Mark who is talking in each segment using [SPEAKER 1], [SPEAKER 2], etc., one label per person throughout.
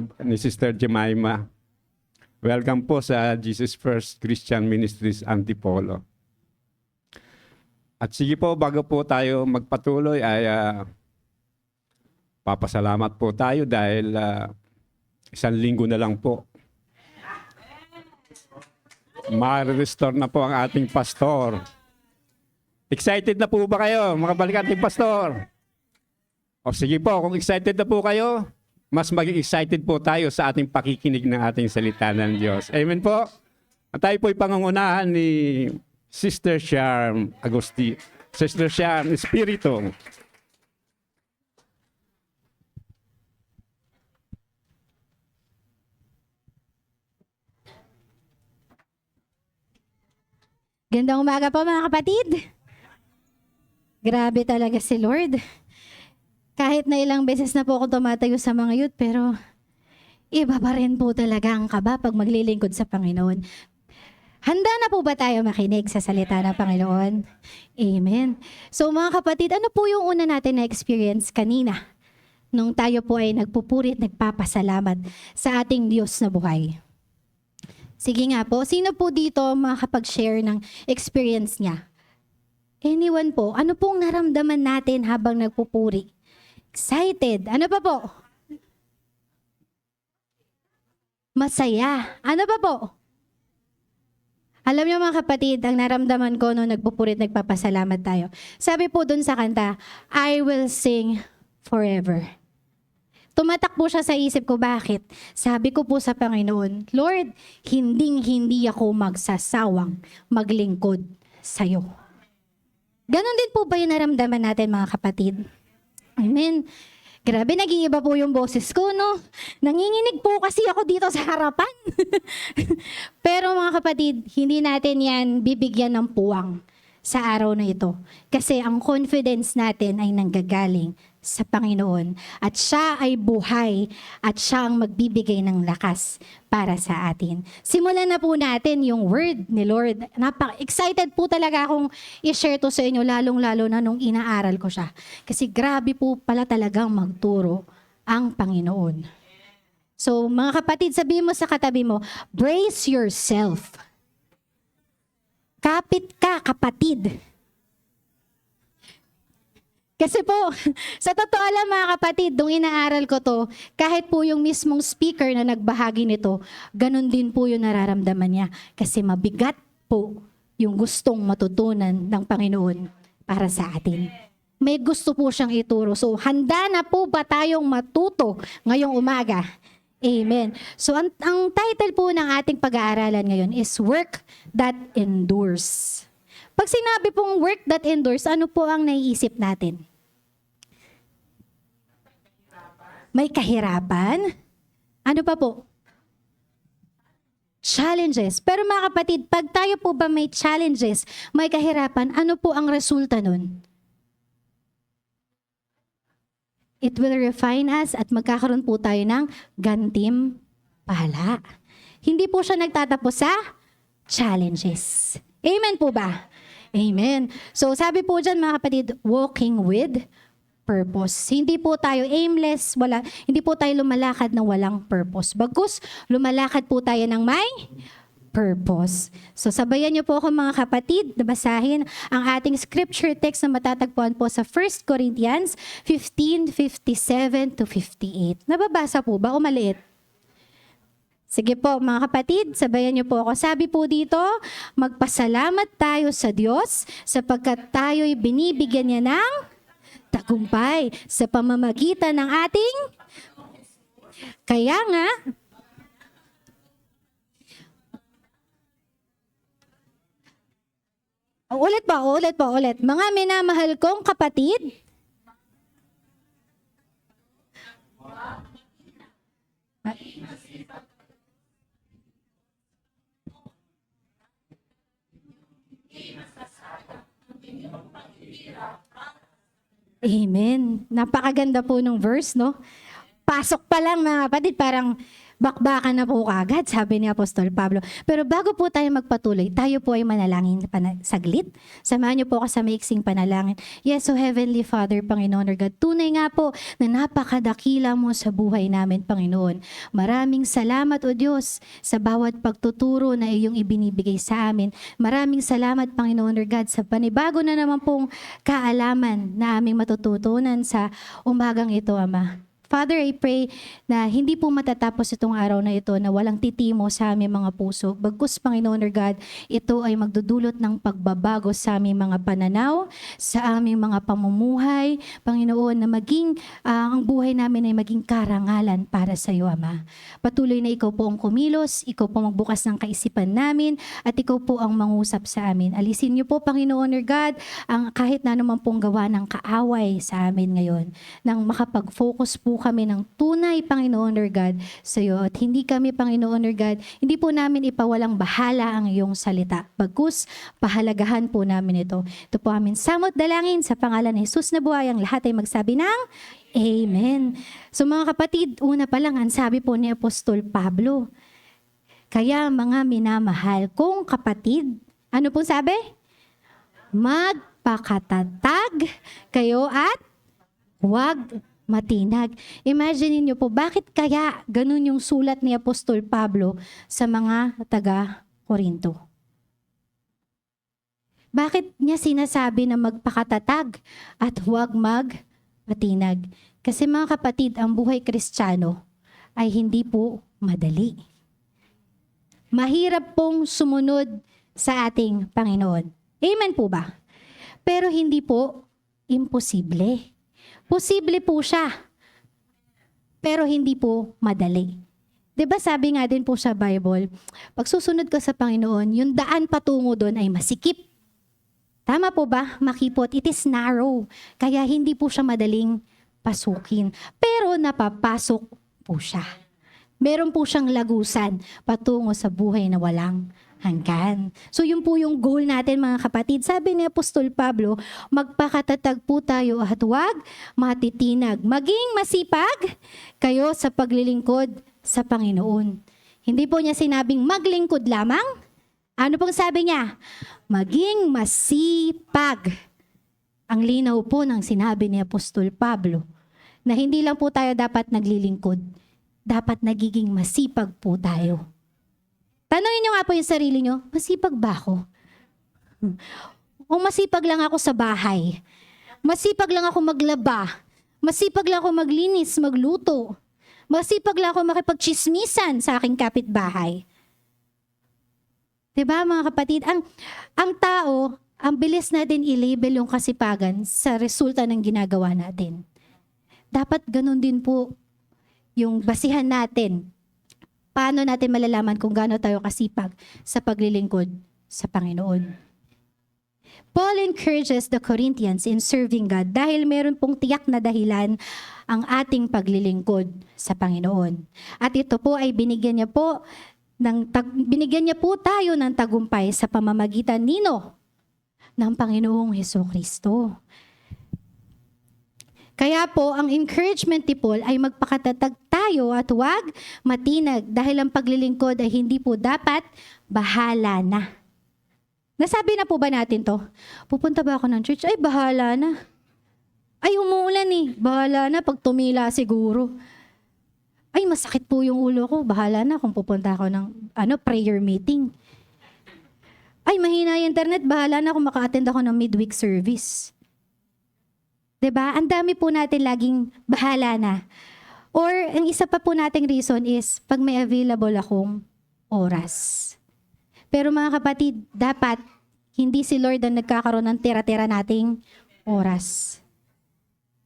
[SPEAKER 1] ni Sister Jemima. Welcome po sa Jesus First Christian Ministries Antipolo. At sige po, bago po tayo magpatuloy ay papasalamat po tayo dahil isang linggo na lang po. Ma-restore na po ang ating pastor. Excited na po ba kayo, mga balikanting pastor? O sige po, kung excited na po kayo, mas maging excited po tayo sa ating pakikinig ng ating salita ng Diyos. Amen po. At tayo po'y pangungunahan ni Sister Charm Agosti. Sister Charm Espiritu.
[SPEAKER 2] Gandang umaga po mga kapatid. Grabe talaga si Lord. Kahit na ilang beses na po ako tumatayo sa mga youth, pero iba pa rin po talaga ang kaba pag maglilingkod sa Panginoon. Handa na po ba tayo makinig sa salita ng Panginoon? Amen. So mga kapatid, ano po yung una natin na experience kanina? Nung tayo po ay nagpupuri at nagpapasalamat sa ating Diyos na buhay. Sige nga po, sino po dito makakapag-share ng experience niya? Anyone po, ano pong naramdaman natin habang nagpupuri? Excited. Ano pa po? Masaya. Ano pa po? Alam niyo mga kapatid, ang naramdaman ko nung nagpupurit, nagpapasalamat tayo. Sabi po dun sa kanta, I will sing forever. Tumatak po siya sa isip ko, bakit? Sabi ko po sa Panginoon, Lord, hindi ako magsasawang maglingkod sa'yo. Ganon din po ba yung naramdaman natin mga kapatid? Amen. Grabe, nag-iiba po yung boses ko, no? Nanginginig po kasi ako dito sa harapan. Pero mga kapatid, hindi natin yan bibigyan ng puwang sa araw na ito. Kasi ang confidence natin ay nanggagaling sa Panginoon. At siya ay buhay at siya ang magbibigay ng lakas para sa atin. Simulan na po natin yung word ni Lord. Excited po talaga akong i-share to sa inyo, lalong-lalo na nung inaaral ko siya. Kasi grabe po pala talagang magturo ang Panginoon. So mga kapatid, sabihin mo sa katabi mo, brace yourself. Kapit ka, kapatid. Kasi po, sa totoo lang mga kapatid, nung inaaral ko to, kahit po yung mismong speaker na nagbahagi nito, ganun din po yung nararamdaman niya. Kasi mabigat po yung gustong matutunan ng Panginoon para sa atin. May gusto po siyang ituro. So, handa na po ba tayong matuto ngayong umaga? Amen. So, ang title po ng ating pag-aaralan ngayon is Work That Endures. Pag sinabi pong work that endures, ano po ang naiisip natin? May kahirapan? Ano pa po? Challenges. Pero mga kapatid, pag tayo po ba may challenges, may kahirapan, ano po ang resulta nun? It will refine us at magkakaroon po tayo ng gantimpala. Hindi po siya nagtatapos sa challenges. Amen po ba? Amen. So sabi po dyan mga kapatid, walking with purpose. Hindi po tayo aimless, hindi po tayo lumalakad ng walang purpose. Bagkus, lumalakad po tayo ng may purpose. So sabayan niyo po ako mga kapatid na basahin ang ating scripture text na matatagpuan po sa 1 Corinthians 15:57-58. Nababasa po ba o maliit? Sige po mga kapatid, sabayan niyo po ako. Sabi po dito, magpasalamat tayo sa Diyos sapagkat tayo'y binibigyan niya ng tagumpay sa pamamagitan ng ating kaya nga ulit. Mga minamahal kong kapatid, Amen. Napakaganda po ng verse, no? Pasok pa lang mga kapatid, parang bakbakan na po kagad, sabi ni Apostol Pablo. Pero bago po tayo magpatuloy, tayo po ay manalangin saglit. Samahan niyo po ako sa maiksing panalangin. Yes, so Heavenly Father, Panginoon or God, tunay nga po na napakadakila mo sa buhay namin, Panginoon. Maraming salamat, O Diyos, sa bawat pagtuturo na iyong ibinibigay sa amin. Maraming salamat, Panginoon or God, sa panibago na naman pong kaalaman na aming matututunan sa umagang ito, Ama. Father, I pray na hindi po matatapos itong araw na ito na walang titimo sa aming mga puso. Bagkus, Panginoon or God, ito ay magdudulot ng pagbabago sa aming mga pananaw, sa aming mga pamumuhay. Panginoon, na maging ang buhay namin ay maging karangalan para sa iyo, Ama. Patuloy na ikaw po ang kumilos, ikaw po magbukas ng kaisipan namin, at ikaw po ang mangusap sa amin. Alisin niyo po, Panginoon or God, ang kahit na naman pong gawa ng kaaway sa amin ngayon, nang makapag-focus po kami ng tunay, Panginoon or God, sa iyo. At hindi kami, Panginoon or God, hindi po namin ipawalang bahala ang iyong salita. Bagkus, pahalagahan po namin ito. Ito po amin samot dalangin sa pangalan ni Jesus na buhay. Ang lahat ay magsabi ng Amen. So mga kapatid, una pa lang, ang sabi po ni Apostol Pablo, kaya mga minamahal kong kapatid, ano pong sabi? Magpakatatag kayo at huwag matinag. Imagine niyo po, bakit kaya ganun yung sulat ni Apostol Pablo sa mga taga-Korinto? Bakit niya sinasabi na magpakatatag at huwag magmatinag? Kasi mga kapatid, ang buhay Kristiyano ay hindi po madali. Mahirap pong sumunod sa ating Panginoon. Amen po ba? Pero hindi po imposible. Posible po siya, pero hindi po madali. 'Di ba sabi nga din po sa Bible, pag susunod ka sa Panginoon, yung daan patungo doon ay masikip. Tama po ba? Makipot. It is narrow. Kaya hindi po siya madaling pasukin. Pero napapasok po siya. Meron po siyang lagusan patungo sa buhay na walang hanggan. So yun po yung goal natin, mga kapatid. Sabi ni Apostol Pablo, magpakatatag po tayo at huwag matitinag. Maging masipag kayo sa paglilingkod sa Panginoon. Hindi po niya sinabing maglingkod lamang. Ano pong sabi niya? Maging masipag. Ang linaw po ng sinabi ni Apostol Pablo na hindi lang po tayo dapat naglilingkod. Dapat nagiging masipag po tayo. Tanungin niyo nga po yung sarili niyo, masipag ba ako? O masipag lang ako sa bahay? Masipag lang ako maglaba? Masipag lang ako maglinis, magluto? Masipag lang ako makipagchismisan sa aking kapitbahay? Diba mga kapatid? Ang tao, ang bilis natin i-label yung kasipagan sa resulta ng ginagawa natin. Dapat ganun din po yung basihan natin. Paano natin malalaman kung gaano tayo kasipag sa paglilingkod sa Panginoon? Paul encourages the Corinthians in serving God dahil meron pong tiyak na dahilan ang ating paglilingkod sa Panginoon. At ito po ay binigyan niya po tayo ng tagumpay sa pamamagitan ng Panginoong Hesukristo. Kaya po, ang encouragement ni Paul ay magpakatatag tayo at huwag matinag dahil ang paglilingkod ay hindi po dapat bahala na. Nasabi na po ba natin to? Pupunta ba ako ng church? Ay, bahala na. Ay, umuulan eh. Bahala na pag tumila siguro. Ay, masakit po yung ulo ko. Bahala na kung pupunta ako ng prayer meeting. Ay, mahina yung internet. Bahala na kung maka-attend ako ng midweek service. 'Di ba? Ang dami po natin laging bahala na. Or ang isa pa po nating reason is pag may available akong oras. Pero mga kapatid, dapat hindi si Lord ang nagkakaroon ng tira-tira nating oras.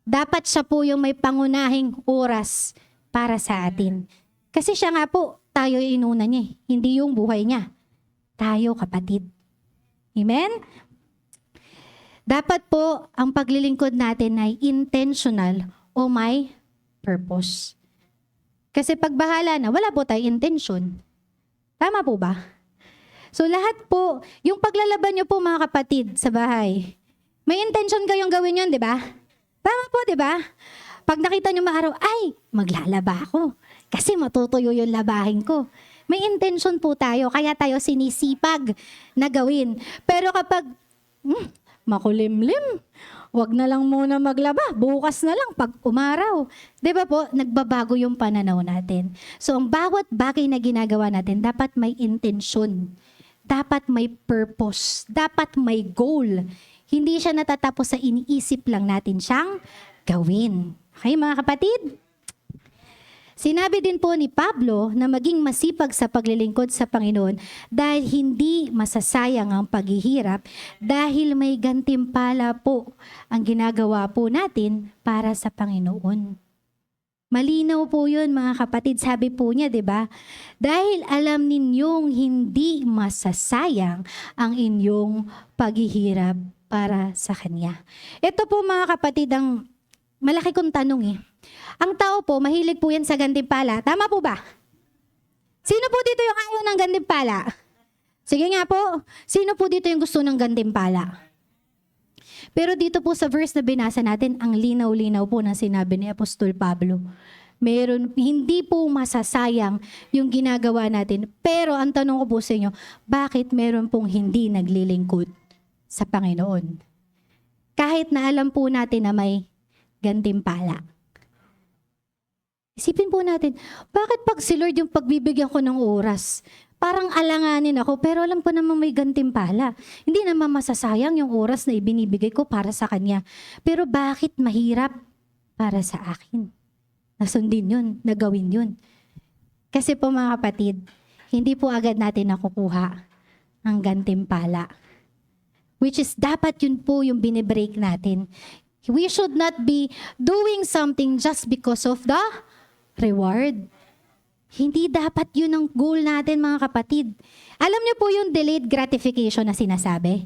[SPEAKER 2] Dapat siya po yung may pangunahing oras para sa atin. Kasi siya nga po, tayo inuna niya, hindi yung buhay niya. Tayo, kapatid. Amen? Dapat po, ang paglilingkod natin ay intentional o may purpose. Kasi pag bahala na, wala po tayong intention. Tama po ba? So lahat po, yung paglalaban nyo po mga kapatid sa bahay, may intention kayong gawin yun, di ba? Tama po, di ba? Pag nakita nyo maaraw, ay, maglalaba ako. Kasi matutuyo yung labahin ko. May intention po tayo, kaya tayo sinisipag na gawin. Pero kapag makulimlim, wag na lang muna maglaba, bukas na lang pag umaraw. 'Di ba po, nagbabago yung pananaw natin. So ang bawat bagay na ginagawa natin, dapat may intensyon. Dapat may purpose. Dapat may goal. Hindi siya natatapos sa iniisip lang natin siyang gawin. Okay mga kapatid? Sinabi din po ni Pablo na maging masipag sa paglilingkod sa Panginoon dahil hindi masasayang ang paghihirap dahil may gantimpala po ang ginagawa po natin para sa Panginoon. Malinaw po yun mga kapatid, sabi po niya, di ba? Dahil alam ninyong hindi masasayang ang inyong paghihirap para sa Kanya. Ito po mga kapatid ang malaki kong tanong eh. Ang tao po, mahilig po yan sa gantimpala. Tama po ba? Sino po dito yung ayaw ng gantimpala? Sige nga po, sino po dito yung gusto ng gantimpala? Pero dito po sa verse na binasa natin, ang linaw-linaw po na sinabi ni Apostol Pablo. Hindi po masasayang yung ginagawa natin. Pero ang tanong ko po sa inyo, bakit meron pong hindi naglilingkod sa Panginoon? Kahit na alam po natin na may gantimpala. Isipin po natin, bakit pag si Lord yung pagbibigyan ko ng oras, parang alanganin ako, pero alam ko naman may gantimpala. Hindi naman masasayang yung oras na ibinibigay ko para sa Kanya. Pero bakit mahirap para sa akin? Nasundin yun, nagawin yun. Kasi po mga kapatid, hindi po agad natin nakukuha ang gantimpala. Which is dapat yun po yung binibreak natin. We should not be doing something just because of the reward. Hindi dapat yun ang goal natin mga kapatid. Alam niyo po yung delayed gratification na sinasabi?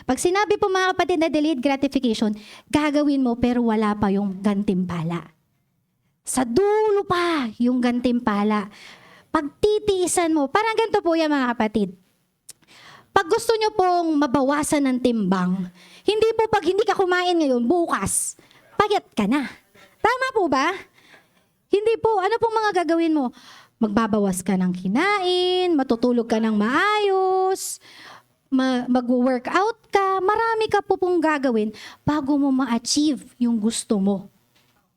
[SPEAKER 2] Pag sinabi po mga kapatid na delayed gratification, gagawin mo pero wala pa yung gantimpala. Sa dulo pa yung gantimpala. Pagtitiisan mo, parang ganito po yan mga kapatid. Pag gusto nyo pong mabawasan ng timbang, hindi po pag hindi ka kumain ngayon, bukas, payat ka na. Tama po ba? Hindi po. Ano pong mga gagawin mo? Magbabawas ka ng kinain, matutulog ka ng maayos, mag-workout ka, marami ka po pong gagawin bago mo ma-achieve yung gusto mo.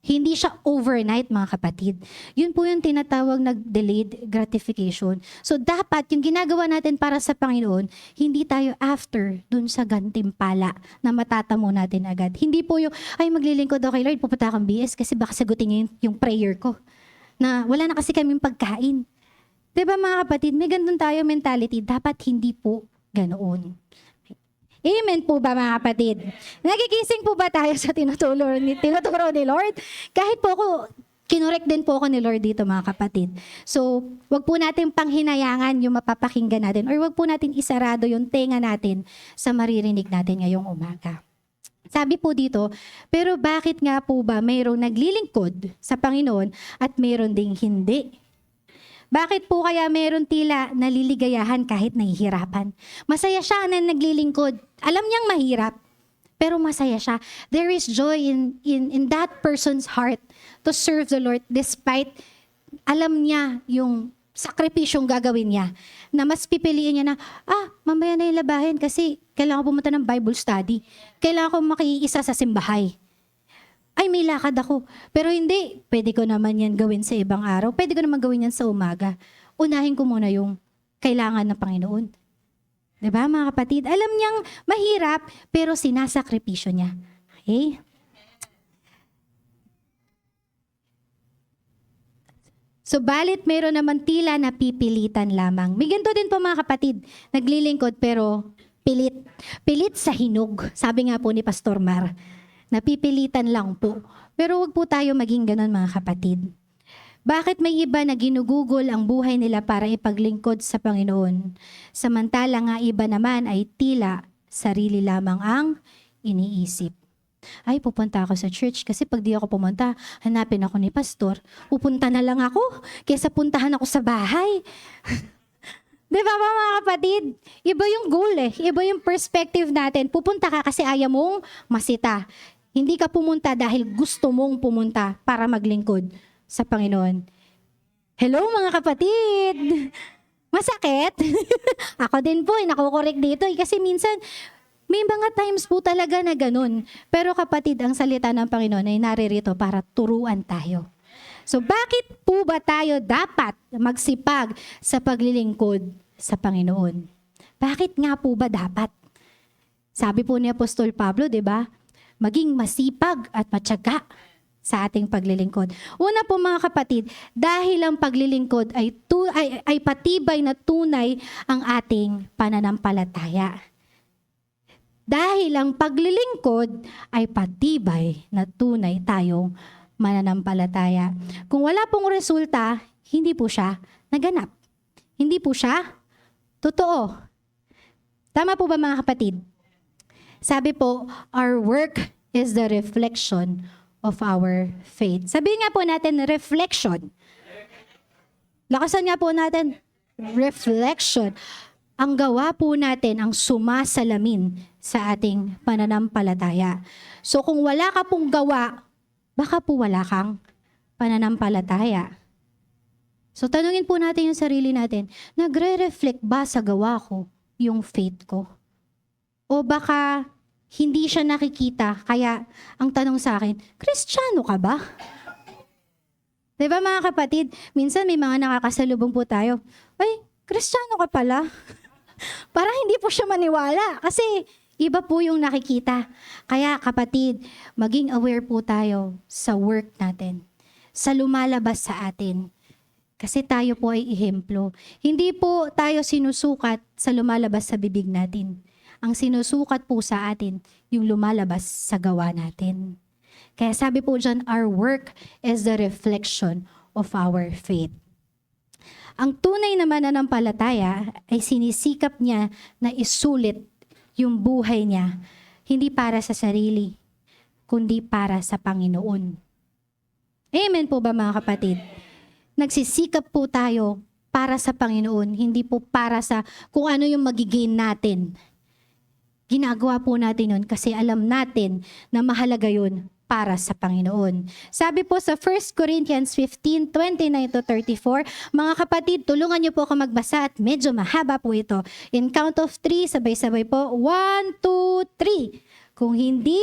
[SPEAKER 2] Hindi siya overnight, mga kapatid. Yun po yung tinatawag na delayed gratification. So, dapat yung ginagawa natin para sa Panginoon, hindi tayo after dun sa gantimpala na matatamo natin agad. Hindi po yung, ay maglilingkod ako kay Lord, pupunta akong BS kasi baka sagutin niya yung prayer ko. Na wala na kasi kaming pagkain. Diba mga kapatid, may ganun tayo mentality. Dapat hindi po ganoon. Amen po ba mga kapatid? Nagigising po ba tayo sa tinuturo ni Lord? Kahit po ako, kinorek din po ako ni Lord dito mga kapatid. So, wag po natin panghinayangan yung mapapakinggan natin or wag po natin isarado yung tenga natin sa maririnig natin ngayong umaga. Sabi po dito, pero bakit nga po ba mayroong naglilingkod sa Panginoon at mayroon ding hindi? Bakit po kaya meron tila naliligayahan kahit nahihirapan? Masaya siya na naglilingkod. Alam niyang mahirap, pero masaya siya. There is joy in that person's heart to serve the Lord despite alam niya yung sakripisyong gagawin niya. Na mas pipiliin niya na, mamaya na yung labahin kasi kailangan ko pumunta ng Bible study. Kailangan ko makiisa sa simbahay. Ay, may lakad ako. Pero hindi, pwede ko naman yan gawin sa ibang araw. Pwede ko naman gawin yan sa umaga. Unahin ko muna yung kailangan ng Panginoon. Diba mga kapatid? Alam niyang mahirap, pero sinasakripisyo niya. Okay? So, balit meron naman tila na pipilitan lamang. May ganito din po mga kapatid. Naglilingkod pero pilit. Pilit sa hinog. Sabi nga po ni Pastor Mar. Napipilitan lang po. Pero wag po tayo maging ganun mga kapatid. Bakit may iba na ginugugol ang buhay nila para ipaglingkod sa Panginoon? Samantala nga iba naman ay tila sarili lamang ang iniisip. Ay, pupunta ako sa church kasi pag di ako pumunta, hanapin ako ni pastor. Pupunta na lang ako kaysa puntahan ako sa bahay. Di ba mga kapatid? Iba yung goal eh. Iba yung perspective natin. Pupunta ka kasi ayaw mong masita. Hindi ka pumunta dahil gusto mong pumunta para maglingkod sa Panginoon. Hello mga kapatid! Masakit? Ako din po, nakukorek dito. Kasi minsan, may mga times po talaga na ganun. Pero kapatid, ang salita ng Panginoon ay naririto para turuan tayo. So bakit po ba tayo dapat magsipag sa paglilingkod sa Panginoon? Bakit nga po ba dapat? Sabi po ni Apostol Pablo, di ba? Maging masipag at matyaga sa ating paglilingkod. Una po mga kapatid, dahil ang paglilingkod ay patibay na tunay ang ating pananampalataya. Dahil ang paglilingkod ay patibay na tunay tayong mananampalataya. Kung wala pong resulta, hindi po siya naganap. Hindi po siya totoo. Tama po ba mga kapatid? Sabi po, our work is the reflection of our faith. Sabihin nga po natin, reflection. Lakasan nga po natin, reflection. Ang gawa po natin ang sumasalamin sa ating pananampalataya. So kung wala ka pong gawa, baka po wala kang pananampalataya. So tanungin po natin yung sarili natin, nagre-reflect ba sa gawa ko yung faith ko? O baka hindi siya nakikita, kaya ang tanong sa akin, Kristiyano ka ba? Diba mga kapatid, minsan may mga nakakasalubong po tayo, ay, Kristiyano ka pala. Para hindi po siya maniwala, kasi iba po yung nakikita. Kaya kapatid, maging aware po tayo sa work natin, sa lumalabas sa atin. Kasi tayo po ay ehemplo. Hindi po tayo sinusukat sa lumalabas sa bibig natin. Ang sinusukat po sa atin, yung lumalabas sa gawa natin. Kaya sabi po dyan, our work is the reflection of our faith. Ang tunay na mananampalataya ay sinisikap niya na isulit yung buhay niya, hindi para sa sarili, kundi para sa Panginoon. Amen po ba mga kapatid? Nagsisikap po tayo para sa Panginoon, hindi po para sa kung ano yung magigain natin. Ginagawa po natin yun kasi alam natin na mahalaga yun para sa Panginoon. Sabi po sa 1 Corinthians 15:29-34, mga kapatid, tulungan niyo po ako magbasa at medyo mahaba po ito. In count of 3, sabay-sabay po. 1, 2, 3. Kung hindi,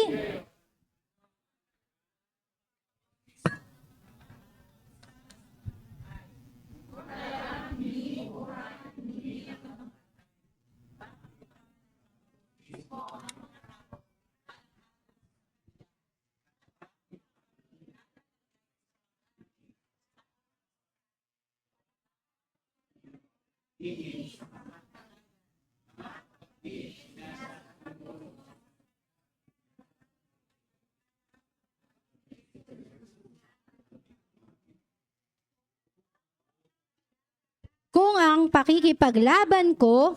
[SPEAKER 2] kung ang pakikipaglaban ko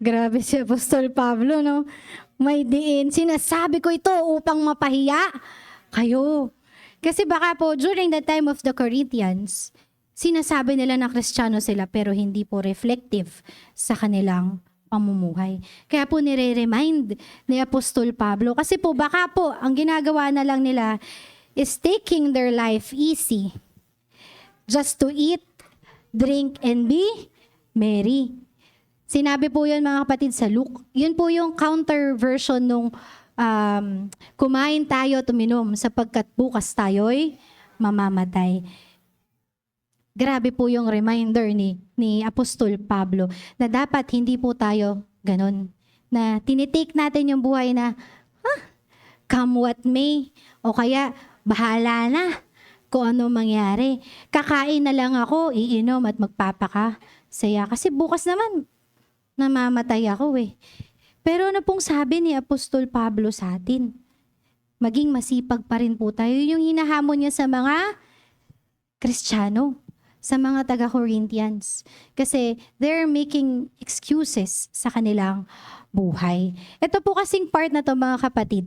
[SPEAKER 2] Grabe si Apostol Pablo, no? May diin. Sinasabi ko ito upang mapahiya kayo. Kasi baka po, during the time of the Corinthians, sinasabi nila na Kristiyano sila pero hindi po reflective sa kanilang pamumuhay. Kaya po nire-remind ni Apostol Pablo. Kasi po baka po, ang ginagawa na lang nila is taking their life easy. Just to eat, drink, and be merry. Sinabi po yun mga kapatid sa Luke. Yun po yung counter version nung kumain tayo at uminom sapagkat bukas tayo'y mamamatay. Grabe po yung reminder ni Apostol Pablo na dapat hindi po tayo ganun. Na tinitake natin yung buhay na, come what may, o kaya bahala na kung ano mangyari. Kakain na lang ako, iinom at magpapaka saya. Kasi bukas naman, namamatay ako eh. Pero ano pong sabi ni Apostol Pablo sa atin? Maging masipag pa rin po tayo. Yun yung hinahamon niya sa mga Kristiyano, sa mga taga-Corinthians. Kasi they're making excuses sa kanilang buhay. Ito po kasing part na to mga kapatid.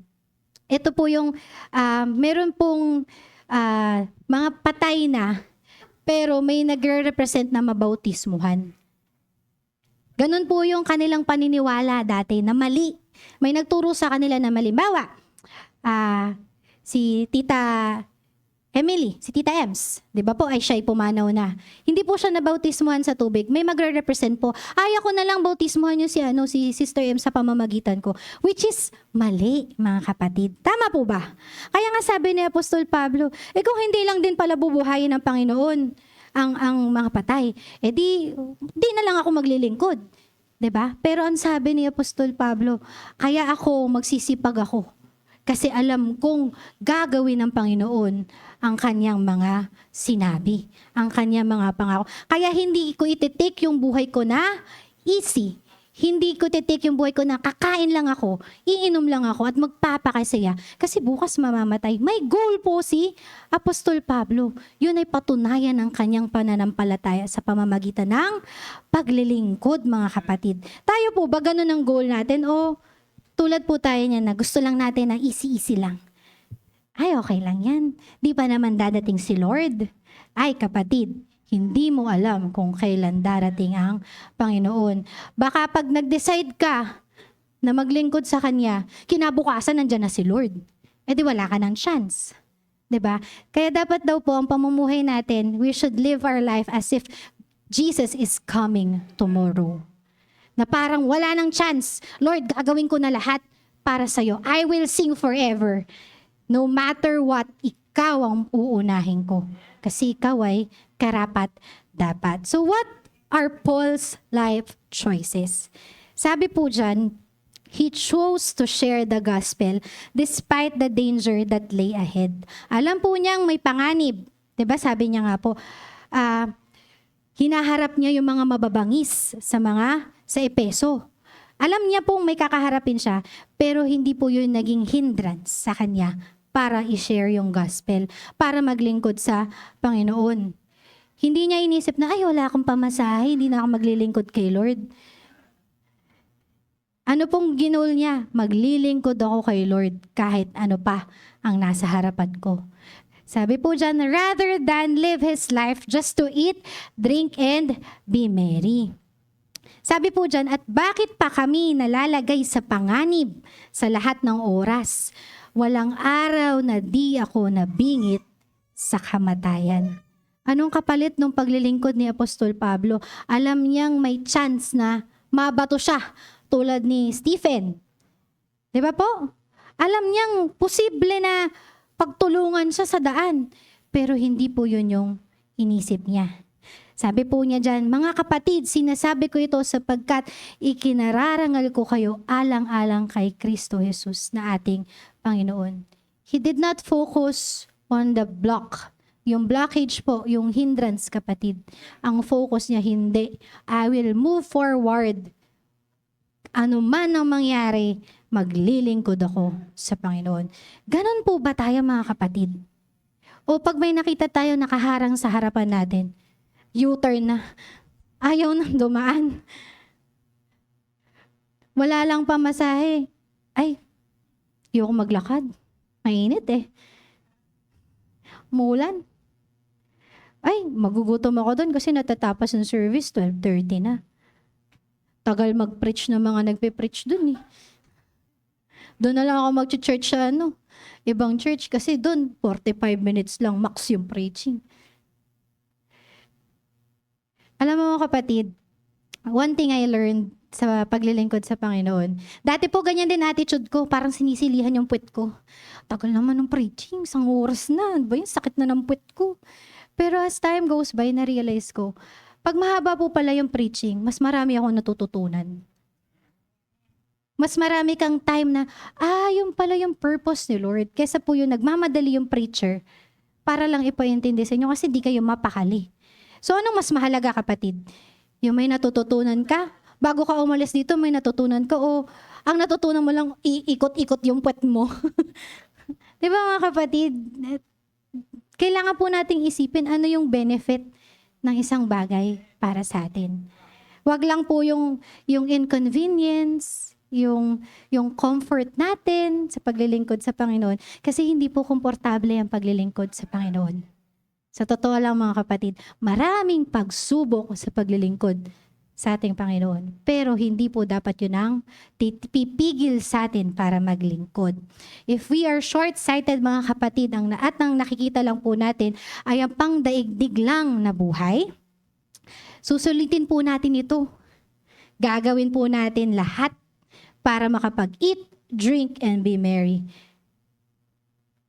[SPEAKER 2] Ito po yung meron pong mga patay na pero may nagre-represent na mabautismuhan. Ganun po yung kanilang paniniwala dati na mali. May nagturo sa kanila na malimbawa, si Tita Emily, si Tita Ems, di ba po ay siya'y pumanaw na. Hindi po siya nabautismuhan sa tubig. May magre-represent po, ay ako na lang bautismuhan niyo si Sister Ems sa pamamagitan ko. Which is mali, mga kapatid. Tama po ba? Kaya nga sabi ni Apostol Pablo, kung hindi lang din pala bubuhayin ng Panginoon ang mga patay, di na lang ako maglilingkod. Diba? Pero ang sabi ni Apostol Pablo, kaya ako magsisipag ako. Kasi alam kong gagawin ng Panginoon ang kanyang mga sinabi, ang kanyang mga pangako. Kaya hindi ko ititake yung buhay ko na easy. Hindi ko ititake yung buhay ko na kakain lang ako, iinom lang ako at magpapakasaya. Kasi bukas mamamatay. May goal po si Apostol Pablo. Yun ay patunayan ng kanyang pananampalataya sa pamamagitan ng paglilingkod, mga kapatid. Tayo po ba ganun ang goal natin o tulad po tayo niya na gusto lang natin na easy-easy lang? Ay, okay lang yan. Di pa naman dadating si Lord. Ay, kapatid, hindi mo alam kung kailan darating ang Panginoon. Baka pag nag-decide ka na maglingkod sa Kanya, kinabukasan nandyan na si Lord. Di wala ka ng chance. Diba? Kaya dapat daw po ang pamumuhay natin, we should live our life as if Jesus is coming tomorrow. Na parang wala ng chance. Lord, gagawin ko na lahat para sa'yo. I will sing forever. No matter what, ikaw ang uunahin ko. Kasi ikaw ay karapat dapat. So what are Paul's life choices? Sabi po dyan, he chose to share the gospel despite the danger that lay ahead. Alam po niyang may panganib. Diba sabi niya nga po, hinaharap niya yung mga mababangis sa Epeso. Alam niya pong may kakaharapin siya, pero hindi po yun naging hindrance sa kanya para i-share yung gospel, para maglingkod sa Panginoon. Hindi niya inisip na, ay wala akong pamasahe, hindi na ako maglilingkod kay Lord. Ano pong ginol niya? Maglilingkod ako kay Lord kahit ano pa ang nasa harapan ko. Sabi po dyan, rather than live his life just to eat, drink, and be merry. Sabi po dyan, at bakit pa kami nalalagay sa panganib sa lahat ng oras? Walang araw na di ako nabingit sa kamatayan. Anong kapalit ng paglilingkod ni Apostol Pablo? Alam niyang may chance na mabato siya tulad ni Stephen. Di ba po? Alam niyang posible na pagtulungan siya sa daan. Pero hindi po yun yung inisip niya. Sabi po niya dyan, mga kapatid, sinasabi ko ito sapagkat ikinararangal ko kayo alang-alang kay Kristo Jesus na ating Panginoon. He did not focus on the block. Yung blockage po, yung hindrance, kapatid. Ang focus niya, hindi. I will move forward. Ano man ang mangyari, maglilingkod ako sa Panginoon. Ganon po ba tayo, mga kapatid? O pag may nakita tayo nakaharang sa harapan natin, U-turn na. Ayaw nang dumaan. Wala lang pamasahe. Ay, ayoko maglakad. Mainit eh. Mulan. Ay, magugutom ako doon kasi natatapos ng service, 12:30 na. Tagal mag-preach ng mga nagpe-preach doon eh. Doon na lang ako mag-church sa ibang church kasi doon 45 minutes lang max yung preaching. Alam mo mga kapatid, one thing I learned sa paglilingkod sa Panginoon, dati po ganyan din attitude ko, parang sinisilihan yung puwet ko. Tagal naman ng preaching, 1 oras na, ba yun, sakit na ng puwet ko. Pero as time goes by, na-realize ko, pag mahaba po pala yung preaching, mas marami akong natututunan. Mas marami kang time na, yung pala yung purpose ni Lord. Kesa po yung nagmamadali yung preacher para lang ipaintindi sa inyo kasi di kayo mapakali. So anong mas mahalaga kapatid? Yung may natututunan ka? Bago ka umalis dito, may natutunan ka o ang natutunan mo lang, iikot-ikot yung puwet mo. Di ba mga kapatid? Kailangan po nating isipin ano yung benefit ng isang bagay para sa atin. Wag lang po yung inconvenience, yung comfort natin sa paglilingkod sa Panginoon. Kasi hindi po komportable ang paglilingkod sa Panginoon. Sa totoo lang mga kapatid, maraming pagsubok sa paglilingkod sa ating Panginoon. Pero hindi po dapat yun ang pipigil sa atin para maglingkod. If we are short-sighted mga kapatid, at ang nakikita lang po natin ay ang pangdaigdig lang na buhay, susulitin po natin ito. Gagawin po natin lahat para makapag-eat, drink, and be merry.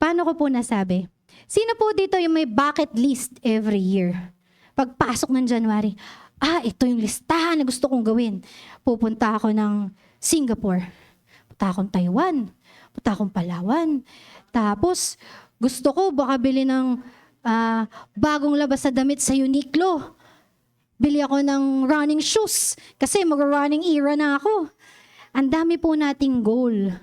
[SPEAKER 2] Paano ko po nasabi? Sino po dito yung may bucket list every year? Pagpasok ng January, ito yung listahan na gusto kong gawin. Pupunta ako ng Singapore. Punta akong Taiwan. Punta akong Palawan. Tapos, gusto ko baka bili ng bagong labas na damit sa Uniqlo. Bili ako ng running shoes kasi mag-running era na ako. Ang dami po nating goal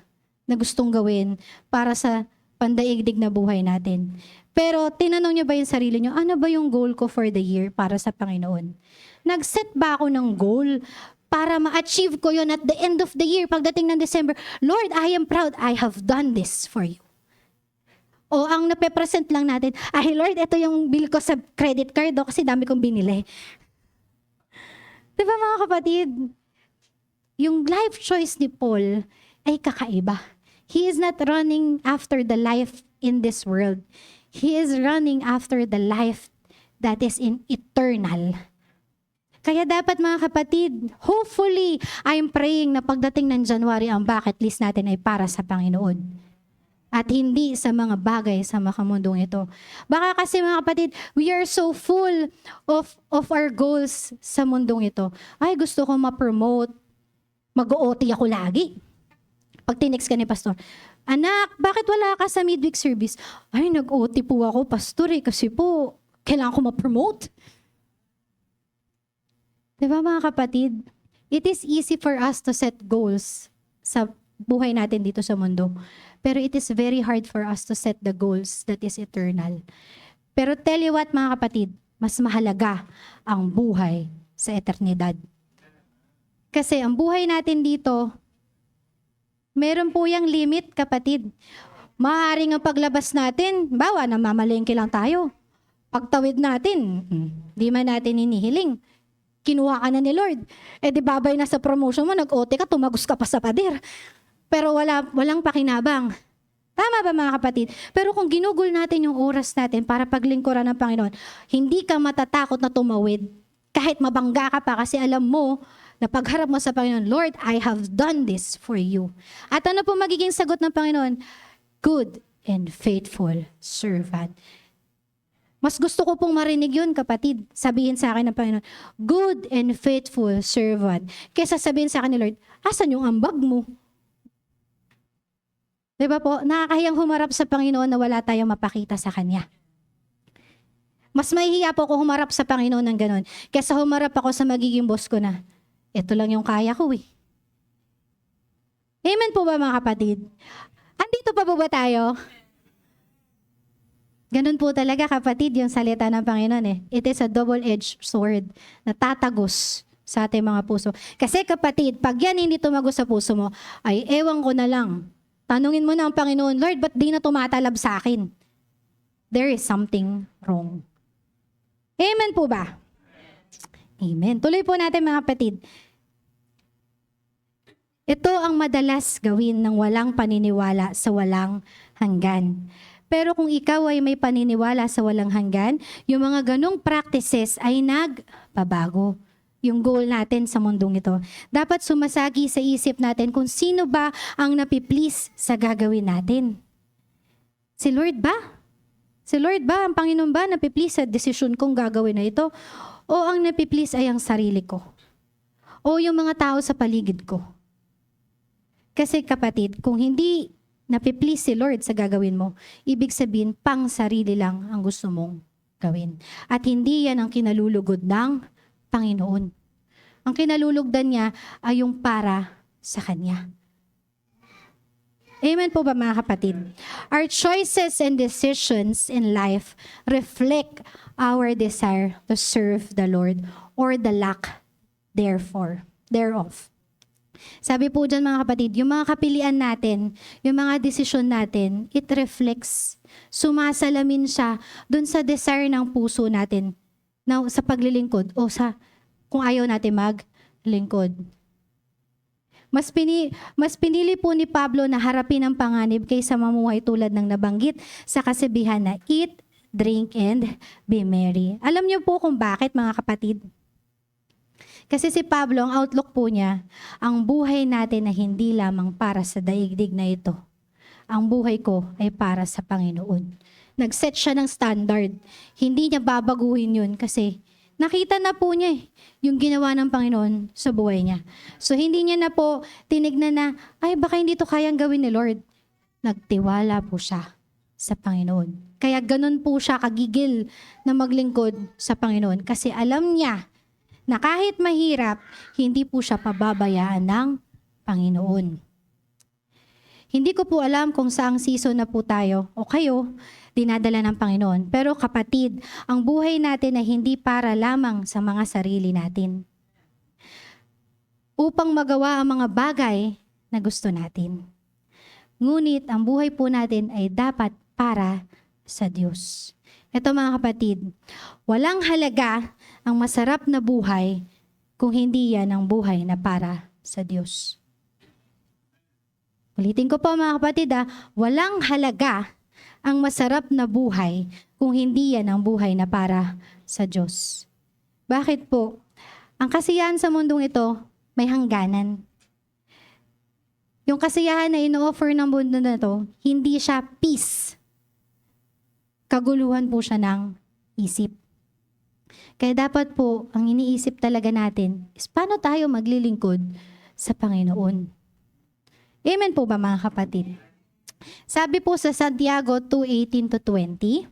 [SPEAKER 2] na gustong gawin para sa pandaigdig na buhay natin. Pero tinanong niyo ba yung sarili niyo, ano ba yung goal ko for the year para sa Panginoon? Nag-set ba ako ng goal para ma-achieve ko yon at the end of the year, pagdating ng December, Lord, I am proud I have done this for you. O ang nape-present lang natin, Lord, ito yung bill ko sa credit card kasi dami kong binili. Diba mga kapatid? Yung life choice ni Paul ay kakaiba. He is not running after the life in this world. He is running after the life that is in eternal. Kaya dapat mga kapatid, hopefully, I'm praying na pagdating ng January, ang bucket list natin ay para sa Panginoon. At hindi sa mga bagay sa makamundong ito. Baka kasi mga kapatid, we are so full of our goals sa mundong ito. Ay, gusto ko ma-promote. Mag-OT ako lagi. Pag tinext ka ni pastor, anak, bakit wala ka sa midweek service? Ay, nag-OT po ako, pastor kasi po, kailangan ko ma-promote. Diba mga kapatid? It is easy for us to set goals sa buhay natin dito sa mundo. Pero it is very hard for us to set the goals that is eternal. Pero tell you what mga kapatid, mas mahalaga ang buhay sa eternidad. Kasi ang buhay natin dito, meron po yung limit kapatid. Maaaring ang paglabas natin, bawa namamalengke lang tayo. Pagtawid natin, di man natin hinihiling. Kinuha ka na ni Lord. Di babay na sa promotion mo, nag-OT ka, tumagos ka pa sa pader. Pero walang pakinabang. Tama ba mga kapatid? Pero kung ginugol natin yung oras natin para paglingkuran ng Panginoon, hindi ka matatakot na tumawid. Kahit mabangga ka pa kasi alam mo na pagharap mo sa Panginoon, Lord, I have done this for you. At ano po magiging sagot ng Panginoon? Good and faithful servant. Mas gusto ko pong marinig yun, kapatid. Sabihin sa akin ng Panginoon, good and faithful servant. Kesa sabihin sa akin ni Lord, asan yung ambag mo? Diba po? Nakakahiyang humarap sa Panginoon na wala tayong mapakita sa Kanya. Mas mahihiya po ako humarap sa Panginoon ng ganon. Kesa humarap ako sa magiging boss ko na, ito lang yung kaya ko eh. Amen po ba mga kapatid? Andito pa ba tayo? Ganun po talaga kapatid yung salita ng Panginoon eh. It is a double-edged sword na tatagos sa ating mga puso. Kasi kapatid, pag yan hindi tumagos sa puso mo, ay ewan ko na lang. Tanungin mo na ang Panginoon, Lord, ba't di na tumatalab sa akin? There is something wrong. Amen po ba? Amen. Tuloy po natin mga kapatid. Ito ang madalas gawin ng walang paniniwala sa walang hanggan. Pero kung ikaw ay may paniniwala sa walang hanggan, yung mga ganong practices ay nagbabago. Yung goal natin sa mundong ito. Dapat sumasagi sa isip natin kung sino ba ang napiplease sa gagawin natin. Si Lord ba? Si Lord ba, ang Panginoon ba, napiplease sa desisyon kong gagawin na ito? O ang napiplease ay ang sarili ko? O yung mga tao sa paligid ko? Kasi kapatid, kung hindi napiplease si Lord sa gagawin mo, ibig sabihin, pang sarili lang ang gusto mong gawin. At hindi yan ang kinalulugod ng Panginoon. Ang kinalulugdan niya ay yung para sa Kanya. Amen po ba mga kapatid? Our choices and decisions in life reflect our desire to serve the Lord or the lack thereof. Sabi po dyan mga kapatid, yung mga kapilian natin, yung mga desisyon natin, it reflects, sumasalamin siya dun sa desire ng puso natin na sa paglilingkod o sa kung ayaw natin maglingkod. Mas pinili po ni Pablo na harapin ang panganib kaysa mamuhay tulad ng nabanggit sa kasabihan na eat, drink, and be merry. Alam niyo po kung bakit mga kapatid? Kasi si Pablo, ang outlook po niya, ang buhay natin na hindi lamang para sa daigdig na ito. Ang buhay ko ay para sa Panginoon. Nag-set siya ng standard. Hindi niya babaguhin yun kasi nakita na po niya yung ginawa ng Panginoon sa buhay niya. So hindi niya na po tinignan na, ay baka hindi to kayang gawin ni Lord. Nagtiwala po siya sa Panginoon. Kaya ganun po siya kagigil na maglingkod sa Panginoon. Kasi alam niya na kahit mahirap, hindi po siya pababayaan ng Panginoon. Hindi ko po alam kung saang season na po tayo o kayo dinadala ng Panginoon. Pero kapatid, ang buhay natin ay hindi para lamang sa mga sarili natin. Upang magawa ang mga bagay na gusto natin. Ngunit ang buhay po natin ay dapat para sa Diyos. Ito mga kapatid, walang halaga ang masarap na buhay kung hindi yan ang buhay na para sa Diyos. Ulitin ko po mga kapatid, walang halaga ang masarap na buhay kung hindi yan ang buhay na para sa Diyos. Bakit po? Ang kasiyahan sa mundong ito, may hangganan. Yung kasiyahan na ino-offer ng mundo na ito, hindi siya peace. Kaguluhan po siya ng isip. Kaya dapat po, ang iniisip talaga natin is paano tayo maglilingkod sa Panginoon. Amen po ba mga kapatid? Sabi po sa Santiago 2:18-20,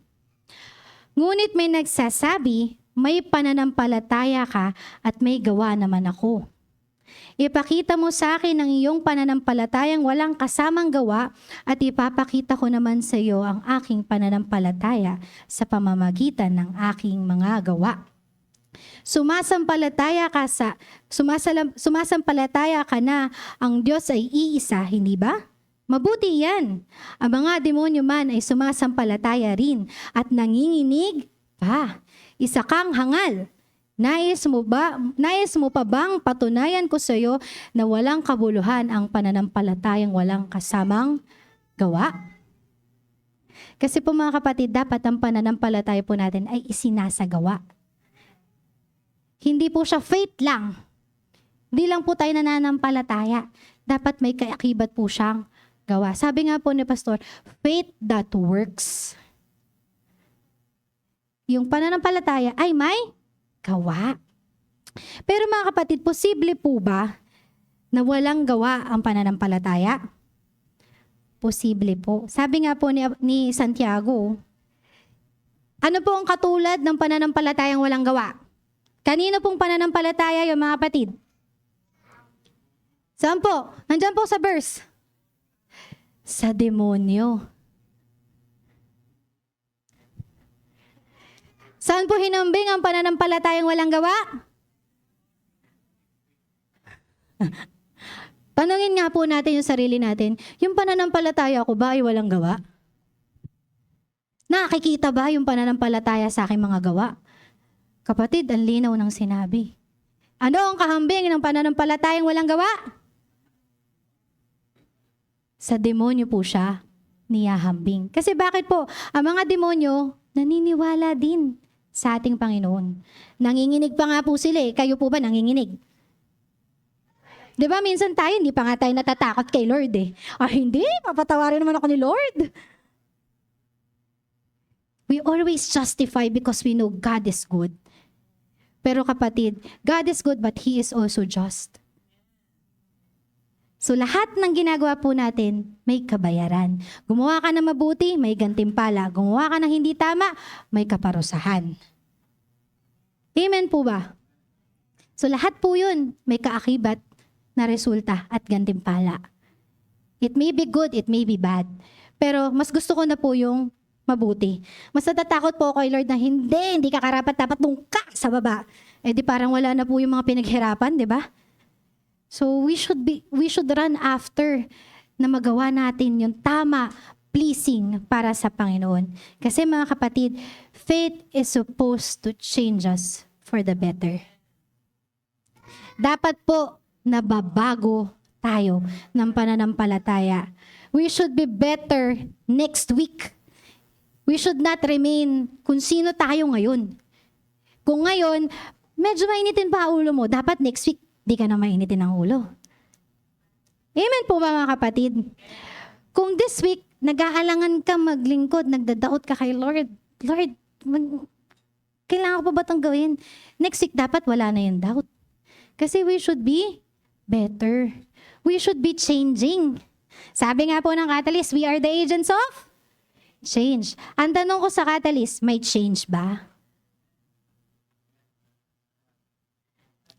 [SPEAKER 2] ngunit may nagsasabi, may pananampalataya ka at may gawa naman ako. Ipakita mo sa akin ang iyong pananampalatayang walang kasamang gawa at ipapakita ko naman sa iyo ang aking pananampalataya sa pamamagitan ng aking mga gawa. Sumasampalataya ka na ang Diyos ay iisa, hindi ba? Mabuti yan. Ang mga demonyo man ay sumasampalataya rin at nanginginig pa. Isa kang hangal. Nais mo pa bang patunayan ko sa iyo na walang kabuluhan ang pananampalatayang walang kasamang gawa? Kasi po mga kapatid, dapat ang pananampalataya po natin ay isinasagawa. Hindi po siya faith lang. Hindi lang po tayo nananampalataya. Dapat may kaakibat po siyang gawa. Sabi nga po ni Pastor, faith that works. Yung pananampalataya ay may gawa. Pero mga kapatid, posible po ba na walang gawa ang pananampalataya? Posible po. Sabi nga po ni Santiago, ano po ang katulad ng pananampalatayang walang gawa? Kanino pong pananampalataya yung mga kapatid? Saan po? Nandyan po sa verse. Sa demonyo. Saan po hinambing ang pananampalatayang walang gawa? Tanungin nga po natin yung sarili natin, yung pananampalataya ko ba ay walang gawa? Nakikita ba yung pananampalataya sa aking mga gawa? Kapatid, ang linaw ng sinabi. Ano ang kahambing ng pananampalatayang walang gawa? Sa demonyo po siya niyahambing. Kasi bakit po? Ang mga demonyo naniniwala din sa ating Panginoon. Nanginginig pa nga po sila eh. Kayo po ba nanginginig? Di ba minsan tayo, hindi pa nga tayo natatakot kay Lord eh. Hindi, papatawarin naman ako ni Lord. We always justify because we know God is good. Pero kapatid, God is good but He is also just. So lahat ng ginagawa po natin, may kabayaran. Gumawa ka ng mabuti, may gantimpala. Gumawa ka ng hindi tama, may kaparusahan. Amen po ba? So lahat po yun, may kaakibat na resulta at gantimpala. It may be good, it may be bad. Pero mas gusto ko na po yung mabuti. Mas natatakot po ako kay Lord na hindi ka karapat-dapat nung ka sa baba. Eh di parang wala na po yung mga pinaghirapan, di ba? So we should run after na magawa natin yung tama, pleasing para sa Panginoon. Kasi mga kapatid, faith is supposed to change us for the better. Dapat po nababago tayo ng pananampalataya. We should be better next week. We should not remain kung sino tayo ngayon. Kung ngayon, medyo mainitin pa ang ulo mo, dapat next week, di ka na mainitin ang ulo. Amen po ba mga kapatid? Kung this week, nag-aalangan ka maglingkod, nagdadaot ka kay Lord, Lord, kailangan ko pa ba itong gawin? Next week, dapat wala na yung doubt. Kasi we should be better. We should be changing. Sabi nga po ng Catalyst, we are the agents of change. Ang tanong ko sa Catalyst, may change ba?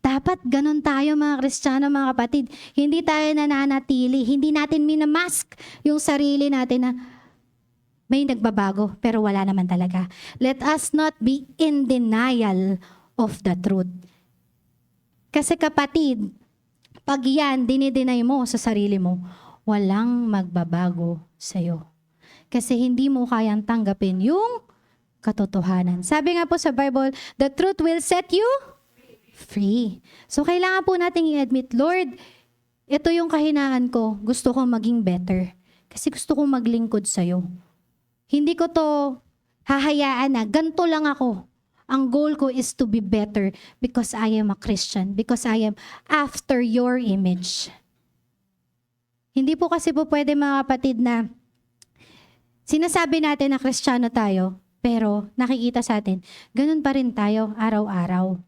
[SPEAKER 2] Dapat ganun tayo mga Kristiyano, mga kapatid. Hindi tayo nananatili. Hindi natin minamask yung sarili natin na may nagbabago pero wala naman talaga. Let us not be in denial of the truth. Kasi kapatid, pag yan dinideny mo sa sarili mo, walang magbabago sa'yo. Kasi hindi mo kayang tanggapin yung katotohanan. Sabi nga po sa Bible, the truth will set you free. So kailangan po nating i-admit, Lord, ito yung kahinaan ko. Gusto ko maging better. Kasi gusto kong maglingkod sa'yo. Hindi ko to hahayaan na ganito lang ako. Ang goal ko is to be better because I am a Christian, because I am after your image. Hindi po kasi po pwede mga kapatid na sinasabi natin na Kristiyano tayo, pero nakikita sa atin, ganun pa rin tayo araw-araw.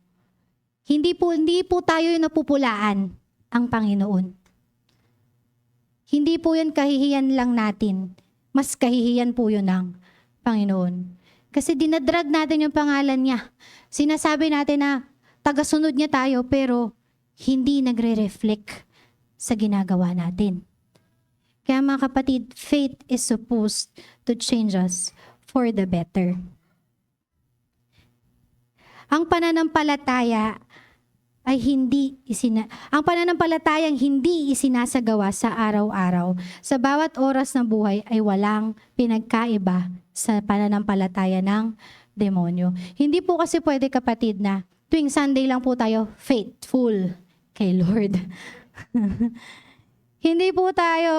[SPEAKER 2] Hindi po tayo yung napupulaan ang Panginoon. Hindi po yun kahihiyan lang natin. Mas kahihiyan po yun ng Panginoon. Kasi dinadrag natin yung pangalan niya. Sinasabi natin na tagasunod niya tayo pero hindi nagre-reflect sa ginagawa natin. Kaya mga kapatid, faith is supposed to change us for the better. Ang pananampalataya ay ang pananampalatayang hindi isinasagawa sa araw-araw, sa bawat oras ng buhay ay walang pinagkaiba sa pananampalataya ng demonyo. Hindi po kasi pwede kapatid na tuwing Sunday lang po tayo faithful kay Lord. Hindi po tayo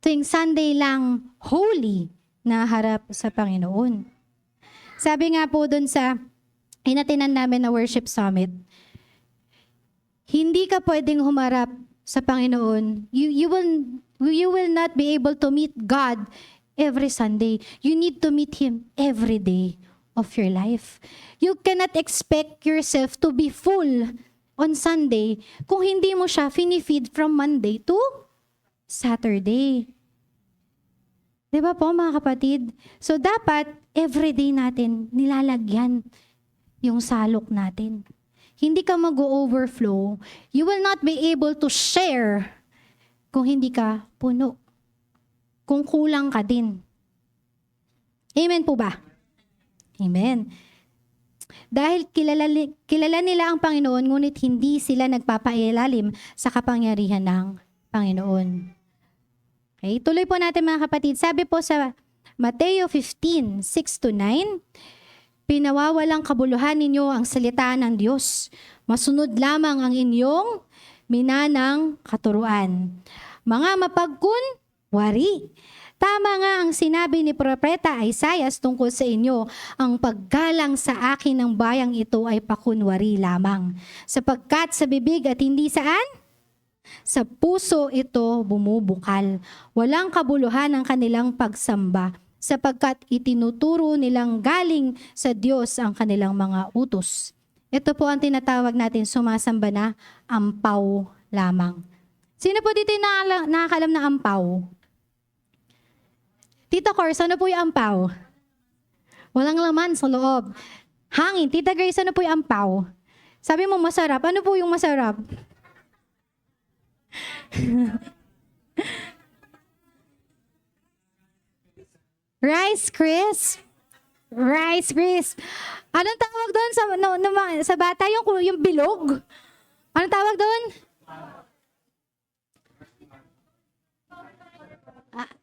[SPEAKER 2] tuwing Sunday lang holy na harap sa Panginoon. Sabi nga po dun sa inatinan namin na worship summit, hindi ka pwedeng humarap sa Panginoon. You will not be able to meet God every Sunday. You need to meet Him every day of your life. You cannot expect yourself to be full on Sunday kung hindi mo siya finifeed from Monday to Saturday. Diba po mga kapatid? So dapat everyday natin nilalagyan yung salok natin. Hindi ka mag-overflow. You will not be able to share kung hindi ka puno. Kung kulang ka din. Amen po ba? Amen. Dahil kilala nila ang Panginoon, ngunit hindi sila nagpapailalim sa kapangyarihan ng Panginoon. Okay, tuloy po natin mga kapatid. Sabi po sa Mateo 15, 6-9, pinawawalang kabuluhan ninyo ang salita ng Diyos. Masunod lamang ang inyong minanang katuruan. Mga mapagkunwari. Tama nga ang sinabi ni Propeta Isaias tungkol sa inyo, ang paggalang sa akin ng bayang ito ay pakunwari lamang. Sapagkat sa bibig at hindi saan? Sa puso ito bumubukal. Walang kabuluhan ang kanilang pagsamba, sapagkat itinuturo nilang galing sa Diyos ang kanilang mga utos. Ito po ang tinatawag natin sumasamba na ampaw lamang. Sino po dito yung nakakalam na ampaw? Tita Cors, ano po yung ampaw? Walang laman sa loob. Hangin. Tita Grace, ano po yung ampaw? Sabi mo masarap. Ano po yung masarap? Rice crisp. Rice crisp. Anong tawag doon sa, sa bata? Yung bilog? Anong tawag doon?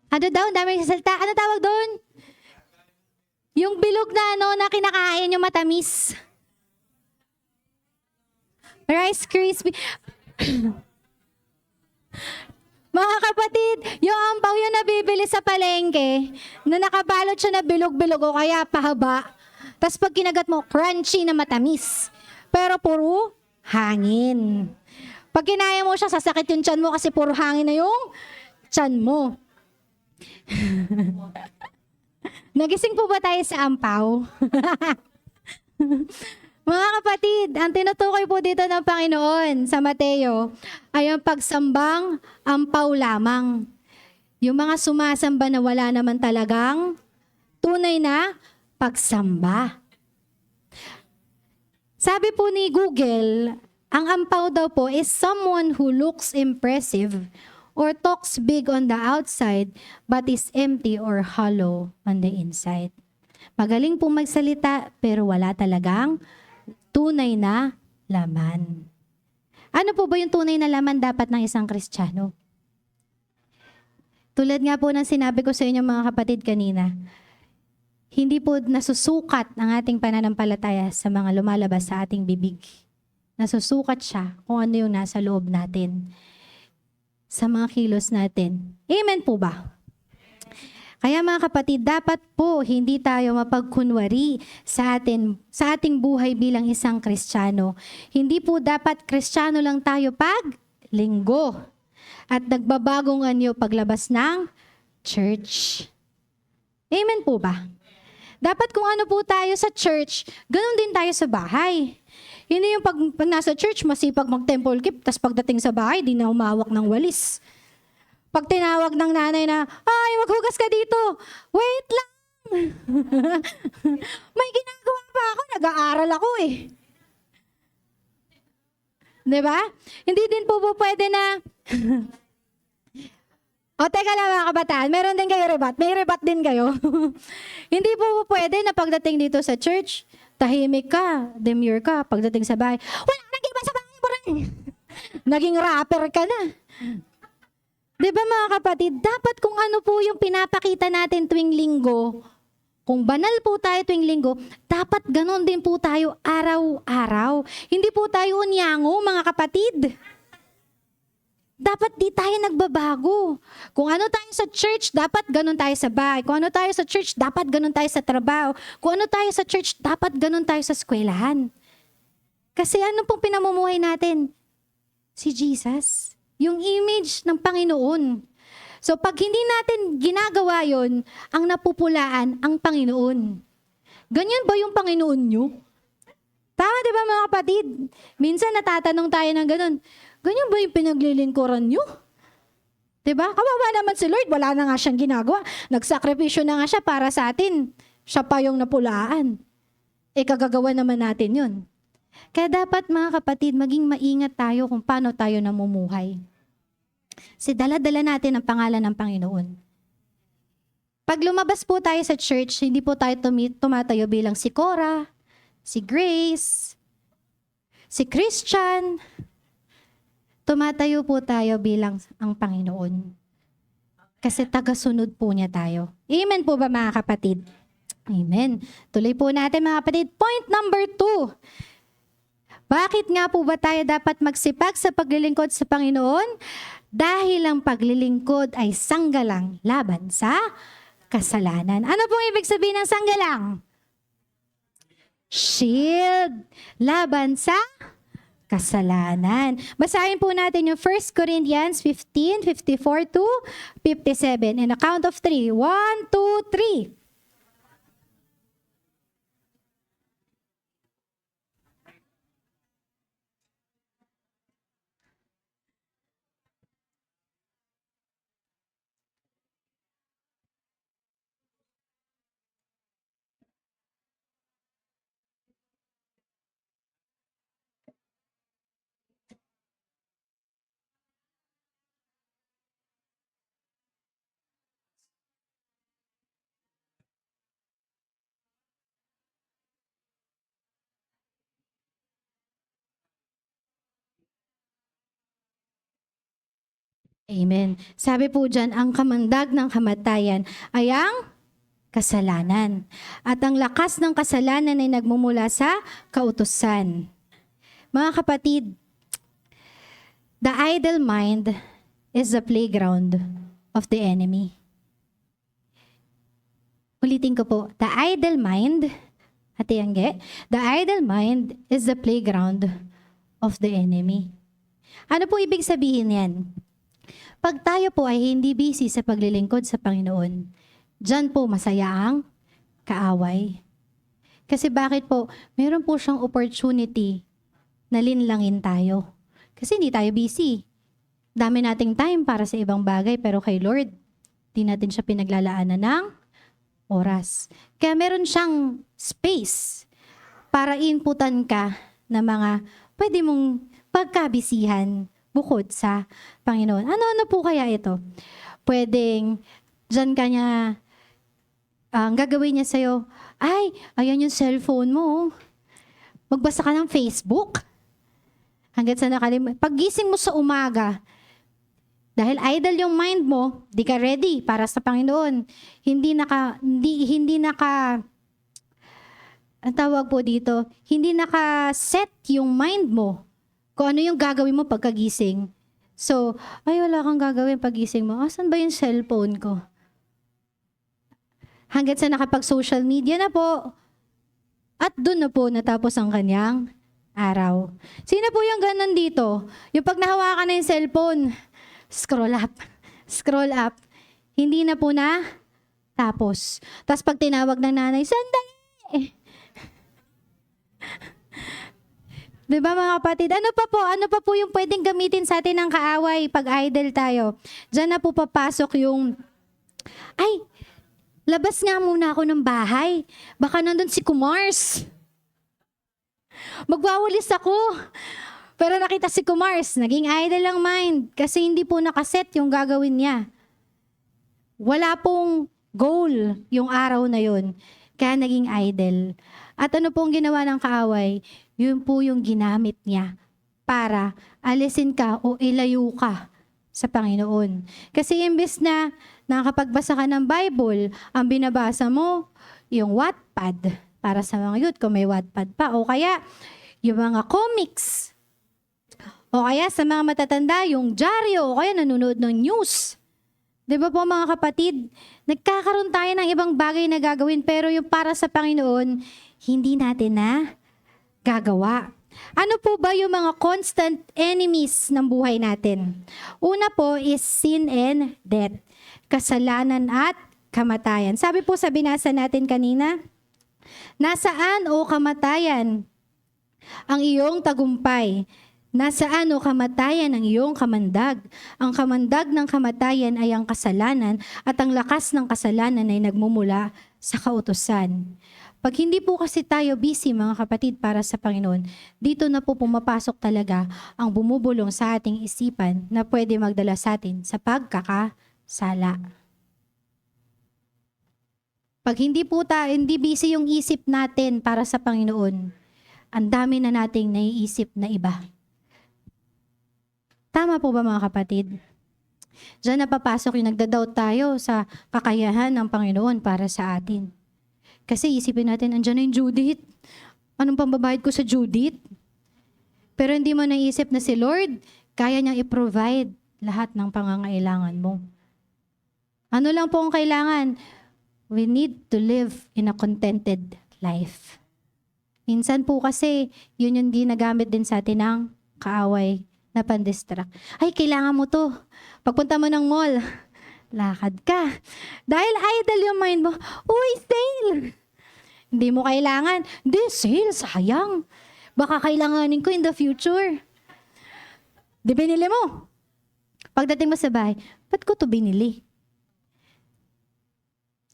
[SPEAKER 2] Ano daw? Ang dami salita. Ano tawag doon? Yung bilog na na kinakain yung matamis. Rice crispy. Mga kapatid, yung ampaw yung nabibili sa palengke, na nakabalot siya na bilog-bilog o kaya pahaba. Tapos pag kinagat mo, crunchy na matamis. Pero puro hangin. Pag kinaya mo siya, sasakit yung tiyan mo kasi puro hangin na yung tiyan mo. Nagising po ba tayo sa ampaw? Mga kapatid, ang tinutukoy po dito ng Panginoon sa Mateo ay ang pagsambang ampaw lamang. Yung mga sumasamba na wala naman talagang tunay na pagsamba. Sabi po ni Google, ang ampaw daw po is someone who looks impressive or talks big on the outside but is empty or hollow on the inside. Magaling po magsalita pero wala talagang tunay na laman. Ano po ba yung tunay na laman dapat ng isang Kristiyano? Tulad nga po ng sinabi ko sa inyo mga kapatid kanina, hindi po nasusukat ang ating pananampalataya sa mga lumalabas sa ating bibig. Nasusukat siya kung ano yung nasa loob natin, sa mga kilos natin. Amen po ba? Kaya mga kapatid, dapat po hindi tayo mapagkunwari sa ating buhay bilang isang Kristiyano. Hindi po dapat Kristiyano lang tayo pag linggo at nagbabagong anyo paglabas ng church. Amen po ba? Dapat kung ano po tayo sa church, ganun din tayo sa bahay. Hindi yung pag nasa church, masipag mag-temple keep, tas pagdating sa bahay, di na humawak ng walis. Pag tinawag ng nanay na, ay, maghugas ka dito. Wait lang. May ginagawa pa ako. Nag-aaral ako eh. Diba? Hindi din po pwede na, o teka lang mga kabataan, meron din kayo rebat. May rebat din kayo. Hindi po pwede na pagdating dito sa church, tahimik ka, demure ka, pagdating sa bahay, wala nang iba sa bahay mo rin. Naging rapper ka na. Diba mga kapatid, dapat kung ano po yung pinapakita natin tuwing linggo, kung banal po tayo tuwing linggo, dapat ganon din po tayo araw-araw. Hindi po tayo unyango mga kapatid. Dapat di tayo nagbabago. Kung ano tayo sa church, dapat ganon tayo sa bahay. Kung ano tayo sa church, dapat ganon tayo sa trabaho. Kung ano tayo sa church, dapat ganon tayo sa eskwelahan. Kasi ano pong pinamumuhay natin? Si Jesus. Yung image ng Panginoon. So pag hindi natin ginagawa yon, ang napupulaan ang Panginoon. Ganyan ba yung Panginoon nyo? Tama di ba mga kapatid? Minsan natatanong tayo ng ganun, ganyan ba yung pinaglilingkuran nyo? Diba? Kawawa naman si Lord, wala na nga siyang ginagawa. Nagsakripisyo na nga siya para sa atin. Siya pa yung napulaan. Kagagawa naman natin yun. Kaya dapat mga kapatid, maging maingat tayo kung paano tayo namumuhay. Kasi dala-dala natin ang pangalan ng Panginoon. Pag lumabas po tayo sa church, hindi po tayo tumatayo bilang si Cora, si Grace, si Christian. Tumatayo po tayo bilang ang Panginoon. Kasi tagasunod po niya tayo. Amen po ba mga kapatid? Amen. Tuloy po natin mga kapatid. Point number 2. Bakit nga po ba tayo dapat magsipag sa paglilingkod sa Panginoon? Dahil ang paglilingkod ay sanggalang laban sa kasalanan. Ano pong ibig sabihin ng sanggalang? Shield. Laban sa kasalanan. Basahin po natin yung 1 Corinthians 15:54 to 57. In a count of 3. 1, 2, 3. Amen. Sabi po dyan, ang kamandag ng kamatayan ay ang kasalanan. At ang lakas ng kasalanan ay nagmumula sa kautusan. Mga kapatid, the idle mind is the playground of the enemy. Ulitin ko po, the idle mind, Ate Angge, the idle mind is the playground of the enemy. Ano po ibig sabihin yan? Pag tayo po ay hindi busy sa paglilingkod sa Panginoon, diyan po masaya ang kaaway. Kasi bakit po? Meron po siyang opportunity na linlangin tayo. Kasi hindi tayo busy. Dami nating time para sa ibang bagay, pero kay Lord, di natin siya pinaglalaanan ng oras. Kaya meron siyang space para inputan ka na mga pwede mong pagkabisihan bukod sa Panginoon. Ano-ano po kaya ito? Pwedeng, dyan ka niya, ang gagawin niya sa'yo, ay, ayan yung cellphone mo. Magbasa ka ng Facebook. Hanggang sa paggising mo sa umaga, dahil idle yung mind mo, di ka ready para sa Panginoon. Ang tawag po dito, hindi naka-set yung mind mo kung ano yung gagawin mo pagkagising. So, ay wala kang gagawin paggising mo. Asan ba yung cellphone ko? Hanggang sa nakapag-social media na po, at doon na po natapos ang kanyang araw. Sino po yung ganun dito? Yung pag nahawakan na yung cellphone, scroll up. Hindi na po na tapos. Tapos pag tinawag ng nanay, sandali! Diba mga kapatid? Ano pa po yung pwedeng gamitin sa atin ng kaaway pag idle tayo? Diyan na po papasok yung, ay, labas nga muna ako ng bahay. Baka nandun si Kumars. Magwawalis ako. Pero nakita si Kumars, naging idle ang mind kasi hindi po nakaset yung gagawin niya. Wala pong goal yung araw na yun. Kaya naging idle. At ano pong ginawa ng kaaway? Yun po yung ginamit niya para alisin ka o ilayo ka sa Panginoon. Kasi imbes na nakakapagbasa ka ng Bible, ang binabasa mo, yung Wattpad, para sa mga youth, kung may Wattpad pa, o kaya yung mga comics, o kaya sa mga matatanda, yung dyaryo, o kaya nanonood ng news. Di ba po mga kapatid, nagkakaroon tayo ng ibang bagay na gagawin, pero yung para sa Panginoon, hindi natin na gagawa. Ano po ba yung mga constant enemies ng buhay natin? Una po is sin and death. Kasalanan at kamatayan. Sabi po sa binasa natin kanina, nasaan o kamatayan ang iyong tagumpay? Nasaan o kamatayan ang iyong kamandag? Ang kamandag ng kamatayan ay ang kasalanan at ang lakas ng kasalanan ay nagmumula sa kautusan. Pag hindi po kasi tayo busy mga kapatid para sa Panginoon, dito na po pumapasok talaga ang bumubulong sa ating isipan na pwede magdala sa atin sa pagkakasala. Pag hindi busy yung isip natin para sa Panginoon, ang dami na nating naiisip na iba. Tama po ba mga kapatid? Diyan na papasok yung nagda-doubt tayo sa kakayahan ng Panginoon para sa atin. Kasi isipin natin, andyan na yung Judith. Anong pambabayad ko sa Judith? Pero hindi mo naisip na si Lord, kaya niyang i-provide lahat ng pangangailangan mo. Ano lang po ang kailangan? We need to live in a contented life. Minsan po kasi, yun yung ginagamit din sa atin ng kaaway na pandistract. Ay, kailangan mo to. Pagpunta mo ng mall, lakad ka. Dahil idle yung mind mo, uy, sale! Hindi mo kailangan. Hindi, sale, sayang. Baka kailanganin ko in the future. Di binili mo. Pagdating mo sa bahay, ba't ko to binili?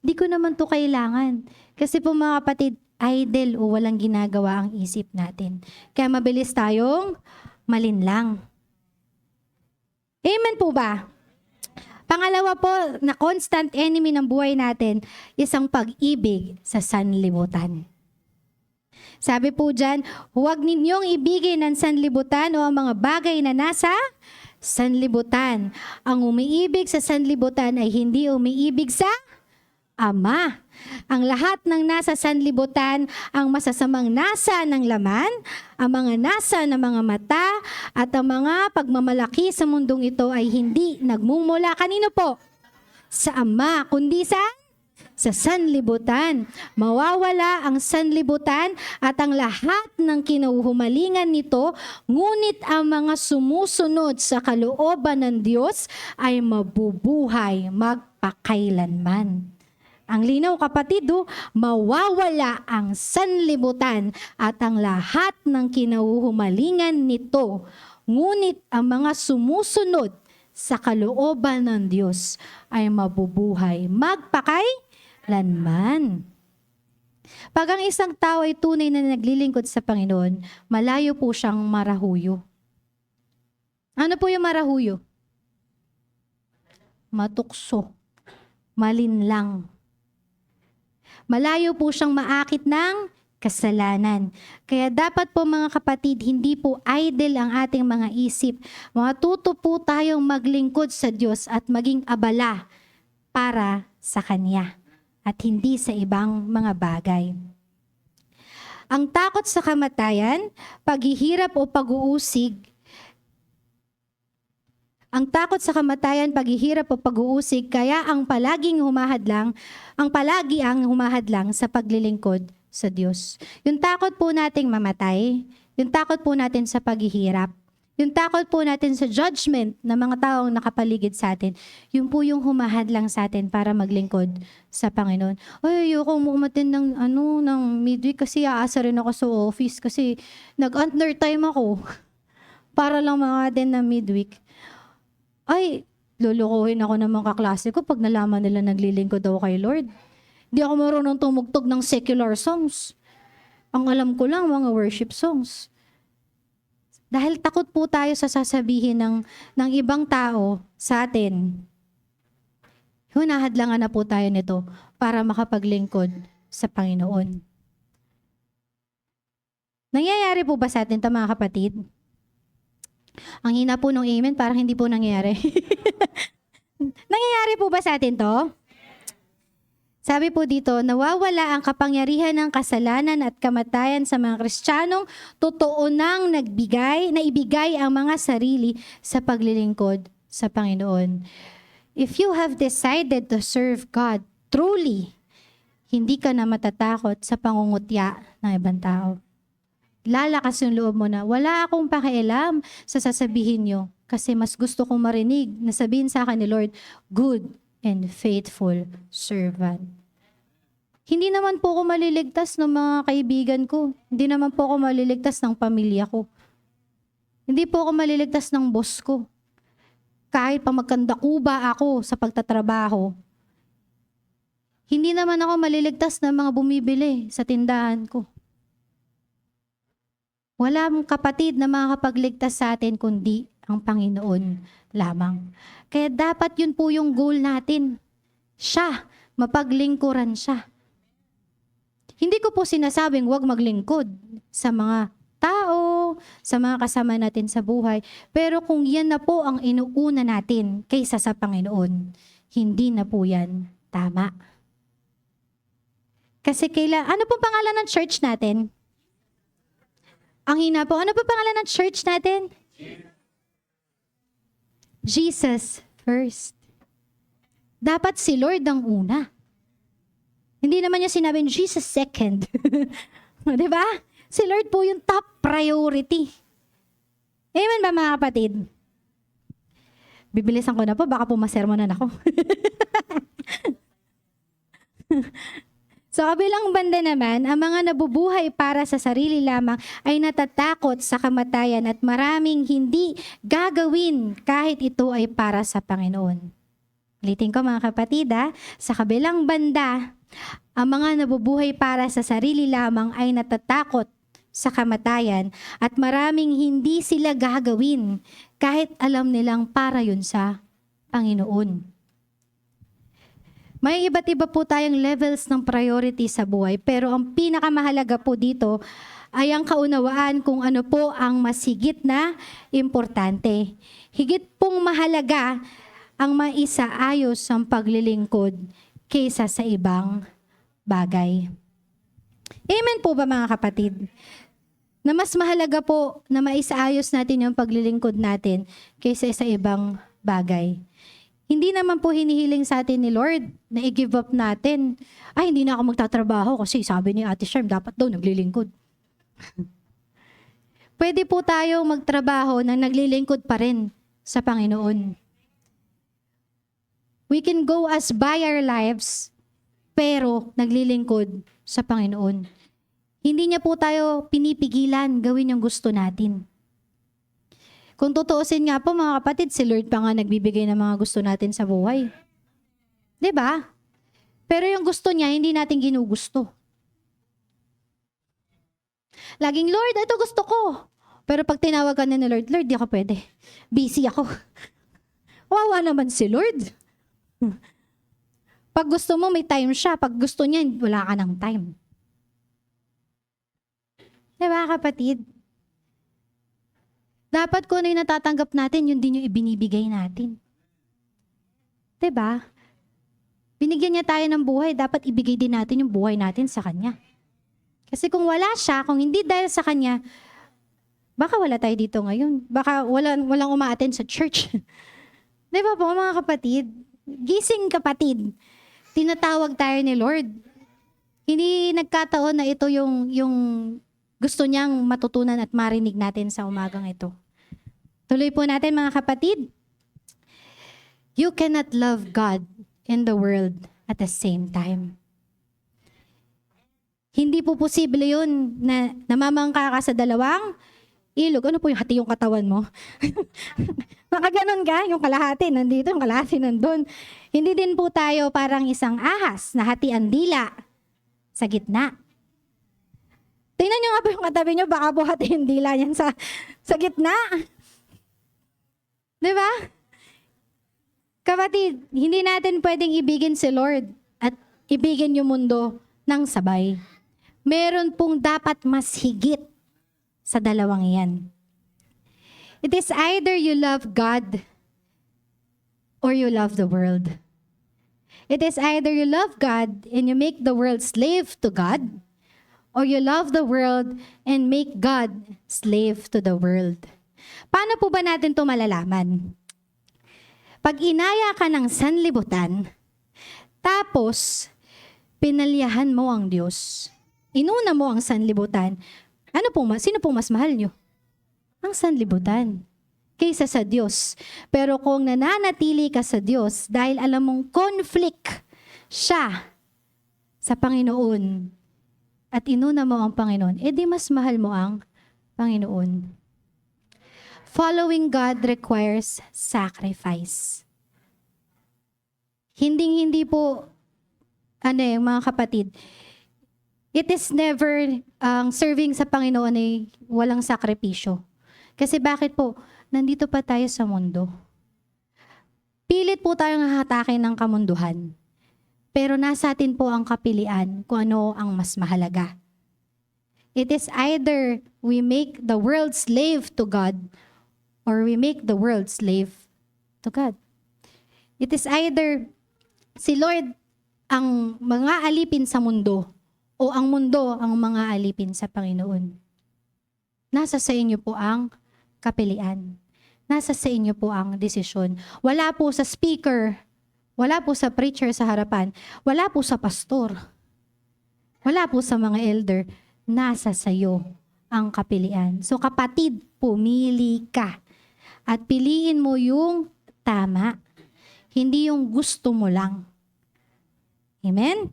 [SPEAKER 2] Di ko naman to kailangan. Kasi po mga kapatid, idle o walang ginagawa ang isip natin. Kaya mabilis tayong malinlang. Amen po ba? Pangalawa po, na constant enemy ng buhay natin, isang pag-ibig sa sanlibutan. Sabi po dyan, huwag ninyong ibigin ang sanlibutan o ang mga bagay na nasa sanlibutan. Ang umiibig sa sanlibutan ay hindi umiibig sa Ama. Ang lahat ng nasa sanlibutan, ang masasamang nasa ng laman, ang mga nasa ng mga mata, at ang mga pagmamalaki sa mundong ito ay hindi nagmumula. Kanino po? Sa Ama, kundi sa sanlibutan. Mawawala ang sanlibutan at ang lahat ng kinuhumalingan nito, ngunit ang mga sumusunod sa kalooban ng Diyos ay mabubuhay magpakailanman. Ang linaw kapatid, mawawala ang sanlibutan at ang lahat ng kinahuhumalingan nito. Ngunit ang mga sumusunod sa kalooban ng Diyos ay mabubuhay magpakailanman. Pag ang isang tao ay tunay na naglilingkod sa Panginoon, malayo po siyang marahuyo. Ano po yung marahuyo? Matukso, malinlang. Malayo po siyang maakit ng kasalanan. Kaya dapat po mga kapatid, hindi po idle ang ating mga isip. Matuto po tayong maglingkod sa Diyos at maging abala para sa Kanya at hindi sa ibang mga bagay. Ang takot sa kamatayan, paghihirap o pag-uusig, ang takot sa kamatayan, paghihirap o pag-uusig, kaya ang palagi ang humahadlang sa paglilingkod sa Diyos. Yung takot po nating mamatay, yung takot po natin sa paghihirap, yung takot po natin sa judgment ng mga taong nakapaligid sa atin, yun po yung humahadlang sa atin para maglingkod sa Panginoon. Ay, ayoko umatin ng midweek kasi aasa rin ako sa office kasi nag-under time ako para lang mga ng midweek. Ay, lulukuhin ako ng mga kaklase ko pag nalaman nila naglilingkod daw kay Lord. Hindi ako marunong tumugtog ng secular songs. Ang alam ko lang, mga worship songs. Dahil takot po tayo sa sasabihin ng ibang tao sa atin. Hunahadlangan na po tayo nito para makapaglingkod sa Panginoon. Nangyayari po ba sa atin ito, mga kapatid? Ang hina po ng amen, parang hindi po nangyayari. Nangyayari po ba sa atin to? Sabi po dito, nawawala ang kapangyarihan ng kasalanan at kamatayan sa mga Kristiyanong totoo nang naibigay ang mga sarili sa paglilingkod sa Panginoon. If you have decided to serve God truly, hindi ka na matatakot sa pangungutya ng ibang tao. Lalakas yung loob mo na, wala akong pakialam sa sasabihin nyo kasi mas gusto kong marinig na sabihin sa akin ni Lord, good and faithful servant. Hindi naman po ako maliligtas ng mga kaibigan ko. Hindi naman po ako maliligtas ng pamilya ko. Hindi po ako maliligtas ng boss ko. Kahit pa magkandakuba ako sa pagtatrabaho, hindi naman ako maliligtas ng mga bumibili sa tindahan ko. Walang kapatid na makakapagligtas sa atin kundi ang Panginoon lamang. Kaya dapat yun po yung goal natin. Siya, mapaglingkuran siya. Hindi ko po sinasabing huwag maglingkod sa mga tao, sa mga kasama natin sa buhay. Pero kung yan na po ang inuuna natin kaysa sa Panginoon, hindi na po yan tama. Kasi ano pong pangalan ng church natin? Ang hina po. Ano po pangalan ng church natin? Jesus first. Dapat si Lord ang una. Hindi naman niya sinabing Jesus second. Diba? Si Lord po yung top priority. Amen ba mga kapatid? Bibilisan ko na po, baka po masermonan ako. Sa kabilang banda naman, ang mga nabubuhay para sa sarili lamang ay natatakot sa kamatayan at maraming hindi gagawin kahit ito ay para sa Panginoon. Ulitin ko mga kapatid, sa kabilang banda, ang mga nabubuhay para sa sarili lamang ay natatakot sa kamatayan at maraming hindi sila gagawin kahit alam nilang para yun sa Panginoon. May iba't iba po tayong levels ng priority sa buhay, pero ang pinakamahalaga po dito ay ang kaunawaan kung ano po ang mas higit na importante. Higit pong mahalaga ang maisaayos ang paglilingkod kaysa sa ibang bagay. Amen po ba mga kapatid? Na mas mahalaga po na maisaayos natin yung paglilingkod natin kaysa sa ibang bagay. Hindi naman po hinihiling sa atin ni Lord na i-give up natin. Ay, hindi na ako magtatrabaho kasi sabi ni Ate Sherm, dapat daw naglilingkod. Pwede po tayo magtrabaho na naglilingkod pa rin sa Panginoon. We can go as by our lives, pero naglilingkod sa Panginoon. Hindi niya po tayo pinipigilan gawin yung gusto natin. Kung tutuusin nga po mga kapatid, si Lord pa nga nagbibigay ng mga gusto natin sa buhay. 'Di ba? Pero yung gusto niya, hindi natin ginugusto. Laging, Lord, ito gusto ko. Pero pag tinawag ka na ni Lord, Lord, di ako pwede. Busy ako. Wawa naman si Lord. Pag gusto mo, may time siya. Pag gusto niya, wala ka ng time. 'Di ba kapatid? Dapat kung ano yung natatanggap natin, yun din yung ibinibigay natin. 'Di ba? Binigyan niya tayo ng buhay, dapat ibigay din natin yung buhay natin sa Kanya. Kasi kung wala siya, kung hindi dahil sa Kanya, baka wala tayo dito ngayon. Baka walang uma-attend sa church. 'Di ba po mga kapatid? Gising kapatid. Tinatawag tayo ni Lord. Hindi nagkataon na ito yung gusto niyang matutunan at marinig natin sa umagang ito. Tuloy po natin mga kapatid. You cannot love God and the world at the same time. Hindi po posible yun na namamangka ka sa dalawang ilog. Ano po yung hati yung katawan mo? Makaganon ka, yung kalahati nandito, yung kalahati nandun. Hindi din po tayo parang isang ahas na hati ang dila sa gitna. Tingnan nyo nga po yung katabi nyo, baka po hati yung dila niyan sa gitna. Diba? Kapatid, hindi natin pwedeng ibigin si Lord at ibigin yung mundo ng sabay. Meron pong dapat mas higit sa dalawang iyan. It is either you love God or you love the world. It is either you love God and you make the world slave to God, or you love the world and make God slave to the world. Paano po ba natin ito malalaman? Pag inaya ka ng sanlibutan, tapos pinalyahan mo ang Diyos, inuna mo ang sanlibutan, sino pong mas mahal nyo? Ang sanlibutan kaysa sa Diyos. Pero kung nananatili ka sa Diyos dahil alam mong conflict siya sa Panginoon at inuna mo ang Panginoon, edi mas mahal mo ang Panginoon. Following God requires sacrifice. Hindi po, mga kapatid, it is never, serving sa Panginoon ay walang sakripisyo. Kasi bakit po? Nandito pa tayo sa mundo. Pilit po tayong hahatakin ng kamunduhan. Pero nasa atin po ang kapilian kung ano ang mas mahalaga. It is either we make the world slave to God or we make the world slave to God. It is either si Lord ang mga alipin sa mundo o ang mundo ang mga alipin sa Panginoon. Nasa sa inyo po ang kapilian. Nasa sa inyo po ang desisyon. Wala po sa speaker, wala po sa preacher sa harapan, wala po sa pastor, wala po sa mga elder. Nasa sayo ang kapilian. So kapatid, pumili ka. At piliin mo yung tama. Hindi yung gusto mo lang. Amen?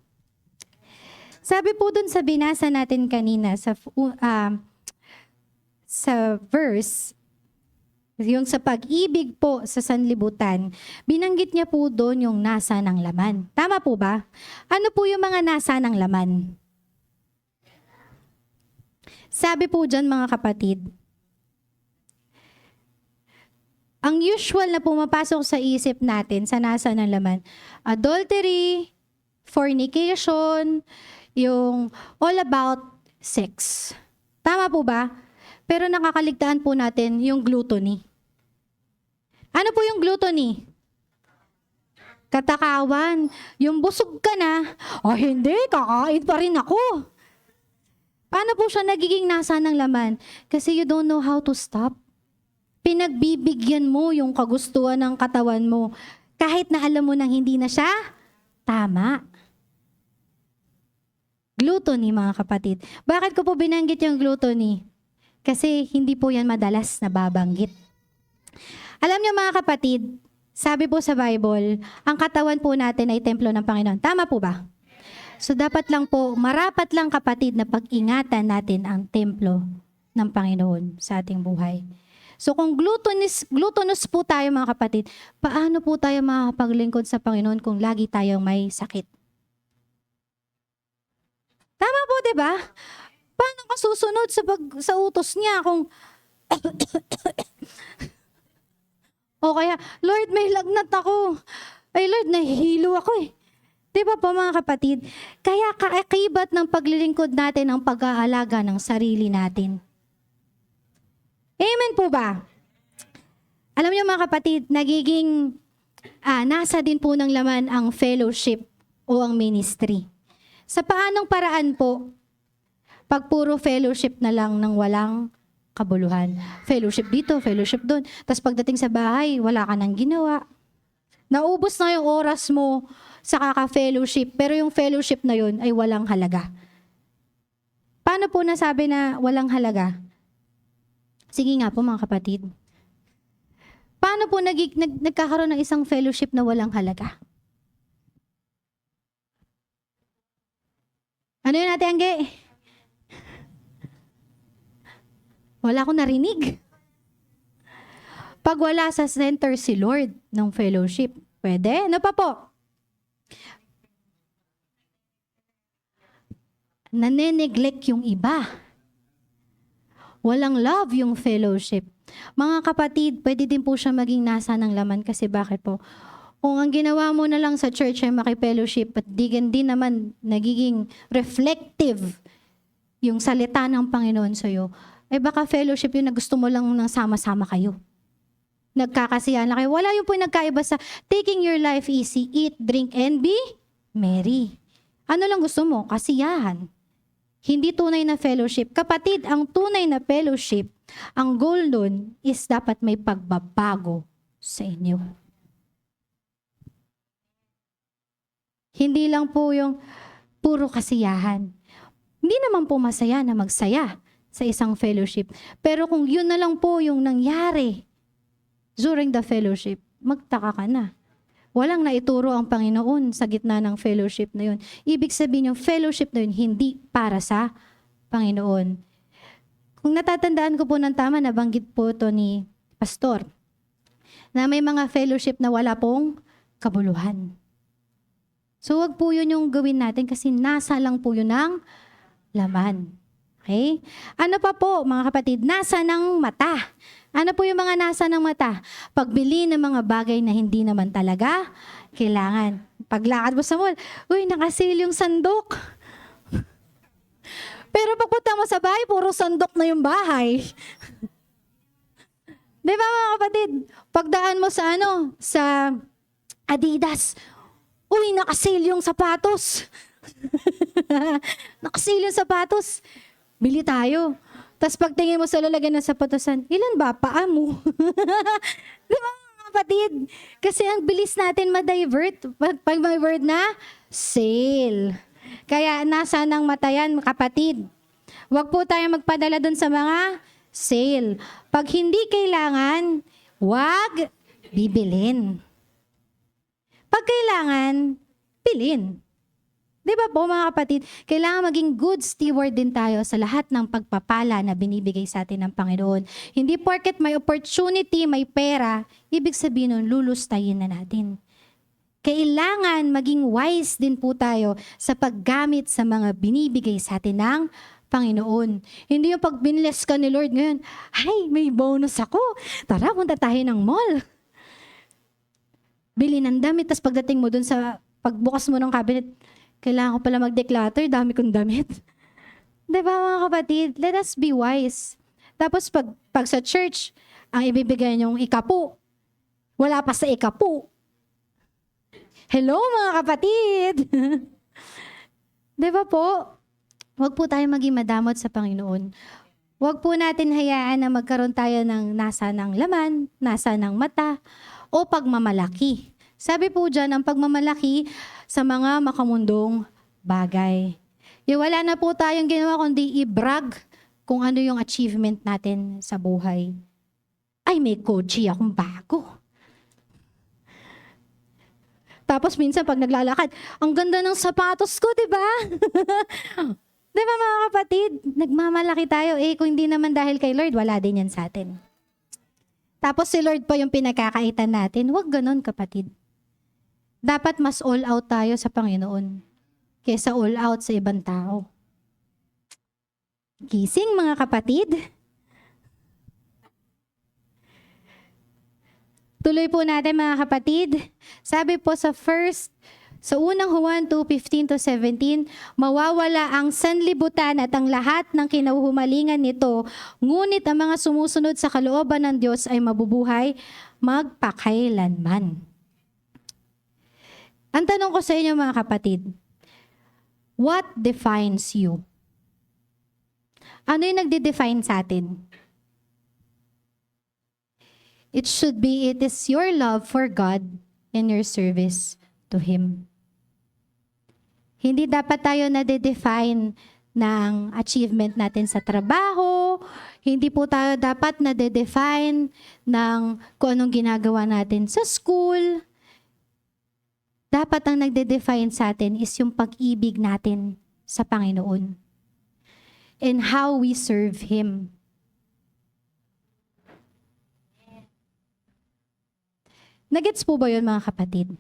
[SPEAKER 2] Sabi po dun sa binasa natin kanina sa verse, yung sa pag-ibig po sa sanlibutan, binanggit niya po doon yung nasa ng laman. Tama po ba? Ano po yung mga nasa ng laman? Sabi po dyan mga kapatid, ang usual na pumapasok sa isip natin sa nasa ng laman, adultery, fornication, yung all about sex. Tama po ba? Pero nakakaligtaan po natin yung gluttony. Ano po yung gluttony? Katakawan. Yung busog ka na, hindi, kakain pa rin ako. Paano po siya nagiging nasa ng laman? Kasi you don't know how to stop. Pinagbibigyan mo yung kagustuhan ng katawan mo kahit na alam mo nang hindi na siya tama. Gluttony, mga kapatid. Bakit ko po binanggit yung gluttony? Kasi hindi po yan madalas nababanggit. Alam niyo mga kapatid, sabi po sa Bible, ang katawan po natin ay templo ng Panginoon. Tama po ba? So dapat lang po, marapat lang kapatid na pag-ingatan natin ang templo ng Panginoon sa ating buhay. So kung glutinous po tayo mga kapatid, paano po tayo makakapaglingkod sa Panginoon kung lagi tayong may sakit? Tama po, di ba? Paano ka susunod sa utos niya kung o kaya, Lord, may lagnat ako. Ay Lord, nahihilo ako eh. Di ba po mga kapatid? Kaya kaakibat ng paglilingkod natin ang pag-aalaga ng sarili natin. Amen po ba? Alam niyo mga kapatid, nagiging nasa din po ng laman ang fellowship o ang ministry. Sa paanong paraan po, pag puro fellowship na lang ng walang kabuluhan. Fellowship dito, fellowship doon. Tapos pagdating sa bahay, wala ka nang ginawa. Naubos na yung oras mo sa kaka-fellowship, pero yung fellowship na yun ay walang halaga. Paano po nasabi na walang halaga? Sige nga po mga kapatid. Paano po nagkakaroon ng isang fellowship na walang halaga? Ano yun Ate Angge? Wala akong narinig. Pag wala sa center si Lord ng fellowship, pwede? Ano pa po? Nane-neglect yung iba. Walang love yung fellowship. Mga kapatid, pwede din po siya maging nasa ng laman kasi bakit po? Kung ang ginawa mo na lang sa church ay maki-fellowship at di naman nagiging reflective yung salita ng Panginoon sa'yo, baka fellowship yun na gusto mo lang nang sama-sama kayo. Nagkakasiyahan lang kayo. Wala yung po nagkaiba sa taking your life easy, eat, drink, and be merry. Ano lang gusto mo? Kasiyahan. Hindi tunay na fellowship. Kapatid, ang tunay na fellowship, ang goal nun is dapat may pagbabago sa inyo. Hindi lang po yung puro kasiyahan. Hindi naman po masaya na magsaya sa isang fellowship. Pero kung yun na lang po yung nangyari during the fellowship, magtaka ka na. Walang naituro ang Panginoon sa gitna ng fellowship na yun. Ibig sabihin yung fellowship na yun, hindi para sa Panginoon. Kung natatandaan ko po ng tama, nabanggit po ito ni Pastor, na may mga fellowship na wala pong kabuluhan. So wag po yun yung gawin natin kasi nasa lang po yun ng laman. Okay? Ano pa po mga kapatid? Nasa ng mata. Ano po yung mga nasa ng mata? Pagbili ng mga bagay na hindi naman talaga kailangan. Paglakad mo sa mall, uy, nakasil yung sandok. Pero pagpunta mo sa bahay, puro sandok na yung bahay. Di ba mga kapatid? Pagdaan mo sa sa Adidas, uy, nakasil yung sapatos. Nakasil yung sapatos. Bili tayo. Tapos pagtingin mo sa lalagyan ng sapatosan, ilan ba paa mo? Di ba mga kapatid? Kasi ang bilis natin ma-divert. Pag may word na, sale. Kaya nasa ng mata yan, kapatid. Huwag po tayo magpadala dun sa mga sale. Pag hindi kailangan, huwag bibilin. Pag kailangan, bilhin. Di ba po mga kapatid, kailangan maging good steward din tayo sa lahat ng pagpapala na binibigay sa atin ng Panginoon. Hindi porket may opportunity, may pera, ibig sabihin nun, lulustayin na natin. Kailangan maging wise din po tayo sa paggamit sa mga binibigay sa atin ng Panginoon. Hindi yung pag binless ka ni Lord ngayon, ay, may bonus ako. Tara, punta tayo ng mall. Bili ng damit, tapos pagdating mo dun sa, pagbukas mo ng cabinet, kailangan ko pala mag-declutter, dami kong damit. Diba mga kapatid? Let us be wise. Tapos pag sa church, ang ibibigay niyong ikapu, wala pa sa ikapu. Hello mga kapatid! Diba po? Huwag po tayo maging madamot sa Panginoon. Huwag po natin hayaan na magkaroon tayo ng nasa ng laman, nasa ng mata, o pagmamalaki. Sabi po dyan, ang pagmamalaki sa mga makamundong bagay. Wala na po tayong ginawa kundi i-brag kung ano yung achievement natin sa buhay. Ay, may kotse akong bago. Tapos minsan pag naglalakad, ang ganda ng sapatos ko, di ba? Di ba mga kapatid? Nagmamalaki tayo. Kung hindi naman dahil kay Lord, wala din yan sa atin. Tapos si Lord pa yung pinagkakaitan natin. Huwag ganon kapatid. Dapat mas all out tayo sa Panginoon kaysa all out sa ibang tao. Gising mga kapatid. Tuloy po natin mga kapatid. Sabi po sa unang Juan 2:15-17, mawawala ang sanlibutan at ang lahat ng kinahuhumalingan nito, ngunit ang mga sumusunod sa kalooban ng Diyos ay mabubuhay magpakailanman. Ang tanong ko sa inyo mga kapatid, what defines you? Ano yung nagde-define sa atin? It is your love for God and your service to Him. Hindi dapat tayo nade-define ng achievement natin sa trabaho. Hindi po tayo dapat nade-define ng kung anong ginagawa natin sa school. Dapat ang nagde-define sa atin is yung pag-ibig natin sa Panginoon and how we serve Him. Nagets po ba yun mga kapatid?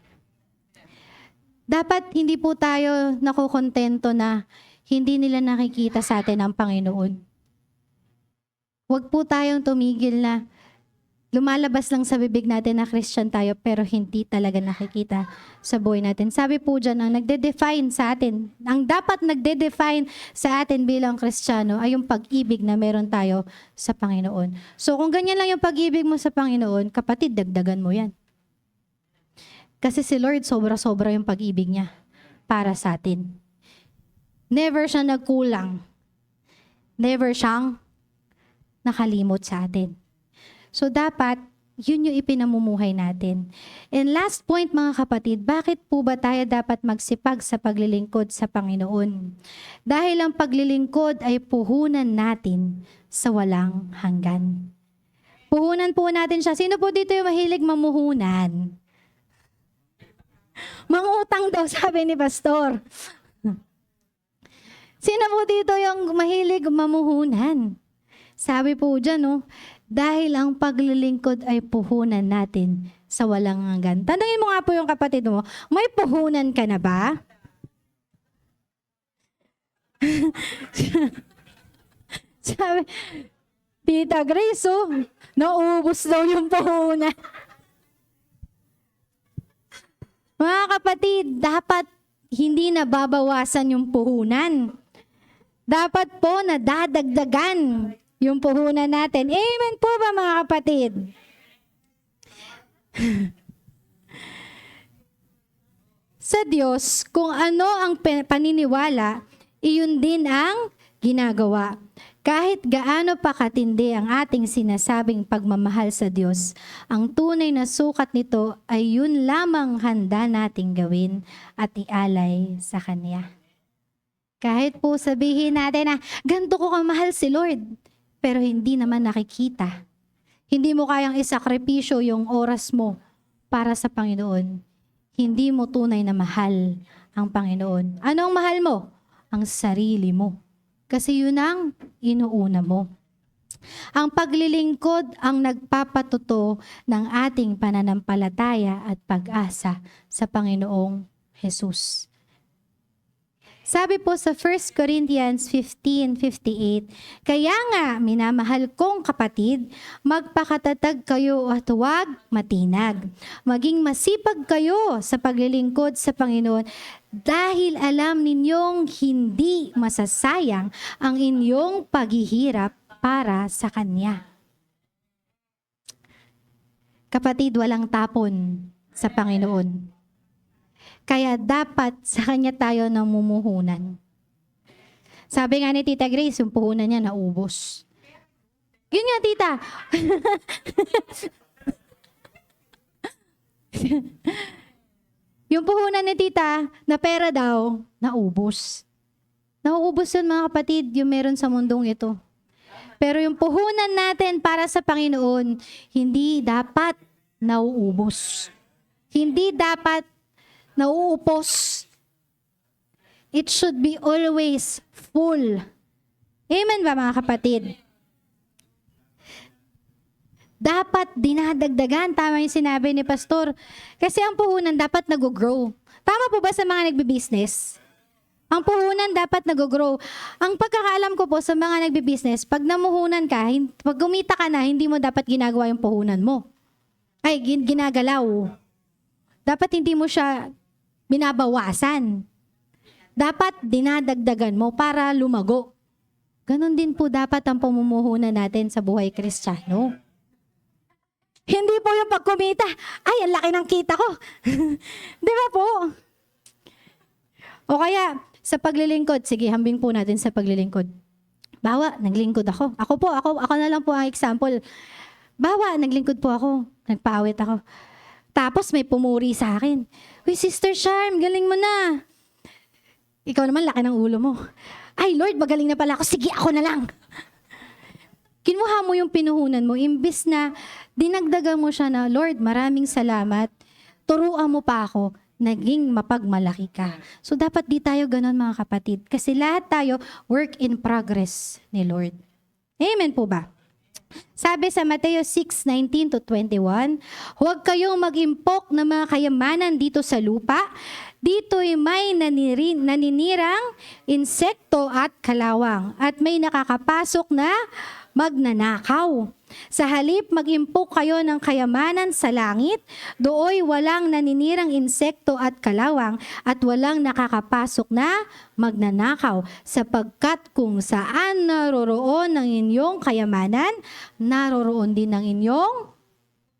[SPEAKER 2] Dapat hindi po tayo nakukontento na hindi nila nakikita sa atin ang Panginoon. Huwag po tayong tumigil na lumalabas lang sa bibig natin na Christian tayo pero hindi talaga nakikita sa buhay natin. Sabi po dyan, ang nagde-define sa atin, ang dapat nagde-define sa atin bilang Kristiyano ay yung pag-ibig na meron tayo sa Panginoon. So kung ganyan lang yung pag-ibig mo sa Panginoon, kapatid, dagdagan mo yan. Kasi si Lord, sobra-sobra yung pag-ibig niya para sa atin. Never siya nagkulang. Never siyang nakalimot sa atin. So dapat, yun yung ipinamumuhay natin. And last point mga kapatid, bakit po ba tayo dapat magsipag sa paglilingkod sa Panginoon? Dahil ang paglilingkod ay puhunan natin sa walang hanggan. Puhunan po natin siya. Sino po dito yung mahilig mamuhunan? Mangutang daw, sabi ni Pastor. Sino po dito yung mahilig mamuhunan? Sabi po dyan, dahil ang paglilingkod ay puhunan natin sa walang hanggan. Tanungin mo nga po yung kapatid mo, may puhunan ka na ba? Sabi, Tita Grace, naubos daw yung puhunan. Mga kapatid, dapat hindi nababawasan yung puhunan. Dapat po nadadagdagan yung puhunan natin. Amen po ba mga kapatid? Sa Diyos, kung ano ang paniniwala, iyon din ang ginagawa. Kahit gaano pa katindi ang ating sinasabing pagmamahal sa Diyos, ang tunay na sukat nito ay yun lamang handa nating gawin at ialay sa Kanya. Kahit po sabihin natin na ganito ko kamahal si Lord, pero hindi naman nakikita. Hindi mo kayang isakripisyo yung oras mo para sa Panginoon. Hindi mo tunay na mahal ang Panginoon. Ano ang mahal mo? Ang sarili mo. Kasi yun ang inuuna mo. Ang paglilingkod ang nagpapatuto ng ating pananampalataya at pag-asa sa Panginoong Jesus. Sabi po sa 1 Corinthians 15:58, kaya nga, minamahal kong kapatid, magpakatatag kayo at huwag matinag. Maging masipag kayo sa paglilingkod sa Panginoon dahil alam ninyong hindi masasayang ang inyong paghihirap para sa Kanya. Kapatid, walang tapon sa Panginoon. Kaya dapat sa Kanya tayo namumuhunan. Sabi nga ni Tita Grace, yung puhunan niya naubos. Yun nga, Tita. Yung puhunan ni Tita na pera daw, naubos. Nauubos yun mga kapatid, yung meron sa mundong ito. Pero yung puhunan natin para sa Panginoon, hindi dapat nauubos. Hindi dapat nauupos. It should be always full. Amen ba mga kapatid? Dapat dinadagdagan. Tama yung sinabi ni Pastor. Kasi ang puhunan dapat nag-grow. Tama po ba sa mga nagbi-business? Ang puhunan dapat nag-grow. Ang pagkakaalam ko po sa mga nagbi-business, pag namuhunan ka, pag kumita ka na, hindi mo dapat ginagawa yung puhunan mo. Ay, ginagalaw. Dapat hindi mo siya binabawasan. Dapat dinadagdagan mo para lumago. Ganon din po dapat ang pamumuhunan natin sa buhay Kristiyano. Hindi po yung pagkumita, ay, ang laki ng kita ko. Di ba po? O kaya, sa paglilingkod, sige, hambing po natin sa paglilingkod. Bawa, naglingkod ako. Ako na lang po ang example. Bawa, naglingkod po ako. Nagpaawit ako. Tapos may pumuri sa akin. Uy, Sister Charm, galing mo na. Ikaw naman, laki ng ulo mo. Ay, Lord, magaling na pala ako. Sige, ako na lang. Kinuha mo yung pinuhunan mo. Imbis na dinagdagan mo siya na, Lord, maraming salamat. Turuan mo pa ako. Naging mapagmalaki ka. So, dapat di tayo ganon mga kapatid. Kasi lahat tayo work in progress ni Lord. Amen po ba? Sabi sa Mateo 6:19-21, huwag kayong mag-impok ng mga kayamanan dito sa lupa. Dito'y may naninirang insekto at kalawang at may nakakapasok na magnanakaw. Sa halip, mag-impok kayo ng kayamanan sa langit. Dooy walang naninirang insekto at kalawang at walang nakakapasok na magnanakaw. Sapagkat kung saan naroroon ang inyong kayamanan, naroroon din ang inyong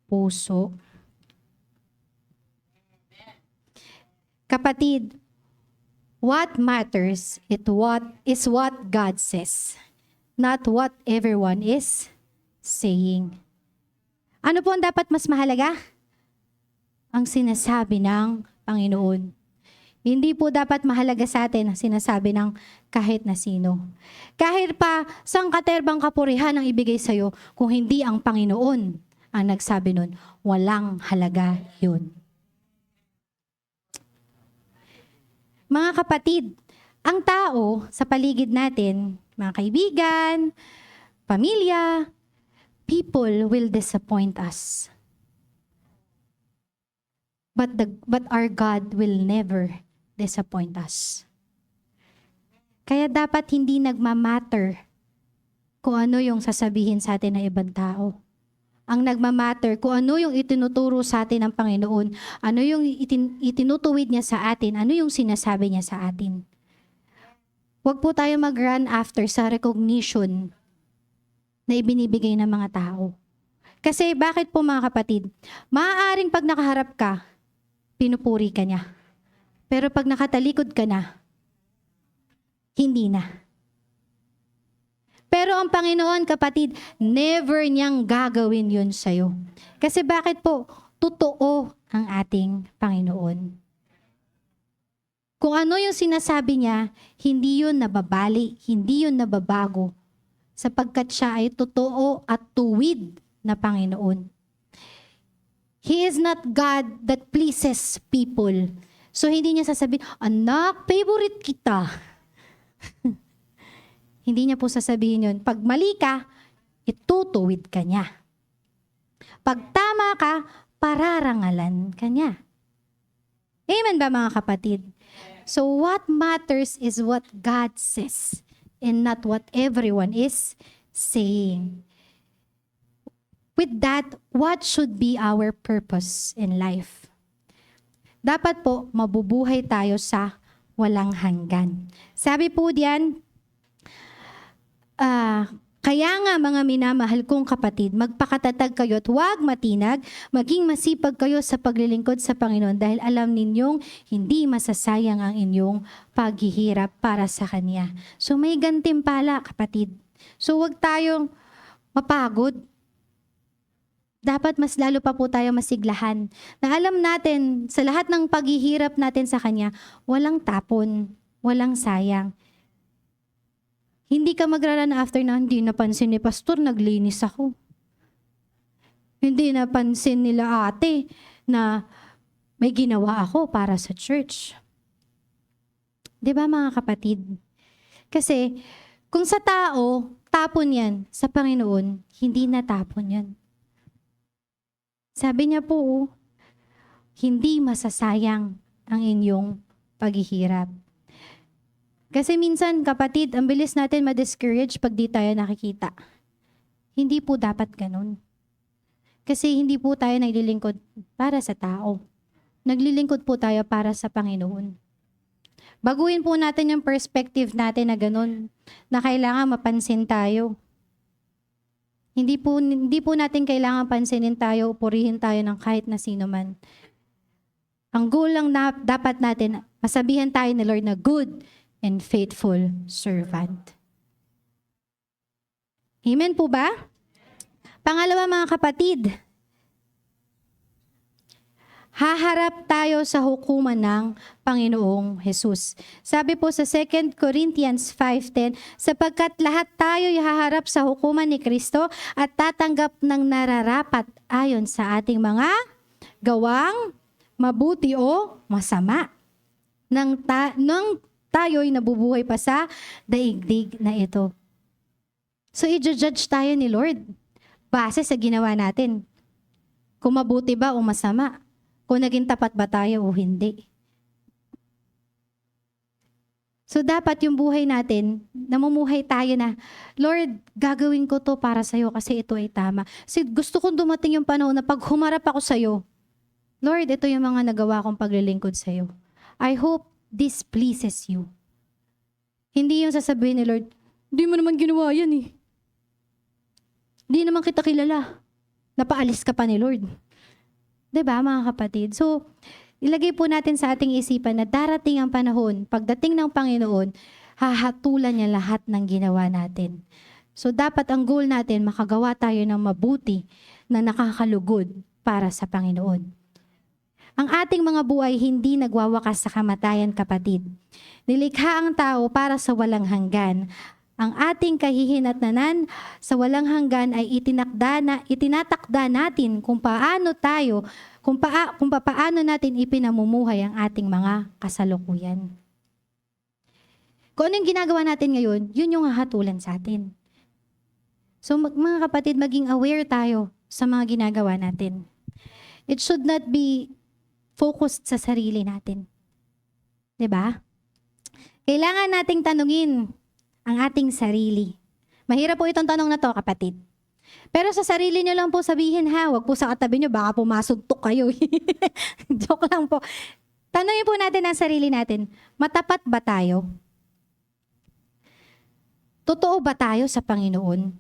[SPEAKER 2] puso. Kapatid, what matters is what God says, not what everyone is saying. Ano po ang dapat mas mahalaga? Ang sinasabi ng Panginoon. Hindi po dapat mahalaga sa atin ang sinasabi ng kahit na sino. Kahit pa sangkaterbang kapurihan ang ibigay sa'yo, kung hindi ang Panginoon ang nagsabi nun, walang halaga yun. Mga kapatid, ang tao sa paligid natin, mga kaibigan, pamilya, people will disappoint us. But our God will never disappoint us. Kaya dapat hindi nagmamatter kung ano yung sasabihin sa atin ng ibang tao. Ang nagmamatter kung ano yung itinuturo sa atin ng Panginoon, ano yung itinutuwid niya sa atin, ano yung sinasabi niya sa atin. Huwag po tayo mag-run after sa recognition na ibinibigay ng mga tao. Kasi bakit po mga kapatid? Maaaring pag nakaharap ka, pinupuri ka niya. Pero pag nakatalikod ka na, hindi na. Pero ang Panginoon, kapatid, never niyang gagawin yun sa'yo. Kasi bakit po? Totoo ang ating Panginoon. Kung ano yung sinasabi niya, hindi yun nababali, hindi yun nababago. Sapagkat siya ay totoo at tuwid na Panginoon. He is not God that pleases people. So hindi niya sasabihin, anak, favorite kita. Hindi niya po sasabihin yun. Pag mali ka, itutuwid ka niya. Pag tama ka, pararangalan ka niya. Amen ba mga kapatid? So what matters is what God says and not what everyone is saying. With that, what should be our purpose in life? Dapat po, mabubuhay tayo sa walang hanggan. Sabi po diyan, kaya nga mga minamahal kong kapatid, magpakatatag kayo at huwag matinag, maging masipag kayo sa paglilingkod sa Panginoon dahil alam ninyong hindi masasayang ang inyong paghihirap para sa Kanya. So may gantimpala, kapatid. So huwag tayong mapagod. Dapat mas lalo pa po tayo masiglahan. Na alam natin, sa lahat ng paghihirap natin sa Kanya, walang tapon, walang sayang. Hindi ka magraran after na hindi napansin ni pastor, naglinis ako. Hindi napansin nila ate na may ginawa ako para sa church. 'Di ba mga kapatid? Kasi kung sa tao, tapon yan. Sa Panginoon, hindi natapon yan. Sabi niya po, hindi masasayang ang inyong paghihirap. Kasi minsan, kapatid, ang bilis natin ma-discourage pag di tayo nakikita. Hindi po dapat ganun. Kasi hindi po tayo naglilingkod para sa tao. Naglilingkod po tayo para sa Panginoon. Baguhin po natin yung perspective natin na ganun, na kailangan mapansin tayo. Hindi po natin kailangan pansinin tayo o purihin tayo ng kahit na sino man. Ang goal lang na dapat natin, masabihan tayo ni Lord na good and faithful servant. Amen po ba? Pangalawa mga kapatid, haharap tayo sa hukuman ng Panginoong Jesus. Sabi po sa 2 Corinthians 5:10, sapagkat lahat tayo haharap sa hukuman ni Kristo at tatanggap ng nararapat ayon sa ating mga gawang mabuti o masama. Nang tayo'y nabubuhay pa sa daigdig na ito. So, i-judge tayo ni Lord base sa ginawa natin. Kung mabuti ba o masama. Kung naging tapat ba tayo o hindi. So, dapat yung buhay natin, namumuhay tayo na, Lord, gagawin ko to para sa'yo kasi ito ay tama. Kasi gusto kong dumating yung panahon na pag humarap ako sa'yo, Lord, ito yung mga nagawa kong paglilingkod sa'yo. I hope this pleases you. Hindi yung sasabihin ni Lord, di mo naman ginawa yan eh. Di naman kita kilala. Napaalis ka pa ni Lord. 'Di ba mga kapatid? So, ilagay po natin sa ating isipan na darating ang panahon, pagdating ng Panginoon, hahatulan niya lahat ng ginawa natin. So, dapat ang goal natin, makagawa tayo ng mabuti na nakakalugod para sa Panginoon. Ang ating mga buhay hindi nagwawakas sa kamatayan, kapatid. Nilikha ang tao para sa walang hanggan. Ang ating kahihinatnanan sa walang hanggan ay itinatakda natin kung paano natin ipinamumuhay ang ating mga kasalukuyan. Kung ano yung ginagawa natin ngayon, yun yung hahatulan sa atin. So mga kapatid, maging aware tayo sa mga ginagawa natin. It should not be focused sa sarili natin. 'Di ba? Kailangan nating tanungin ang ating sarili. Mahirap po itong tanong na to, kapatid. Pero sa sarili nyo lang po sabihin ha, wag po sa katabi nyo, baka pumasuntok kayo. Joke lang po. Tanungin po natin ang sarili natin, matapat ba tayo? Totoo ba tayo sa Panginoon?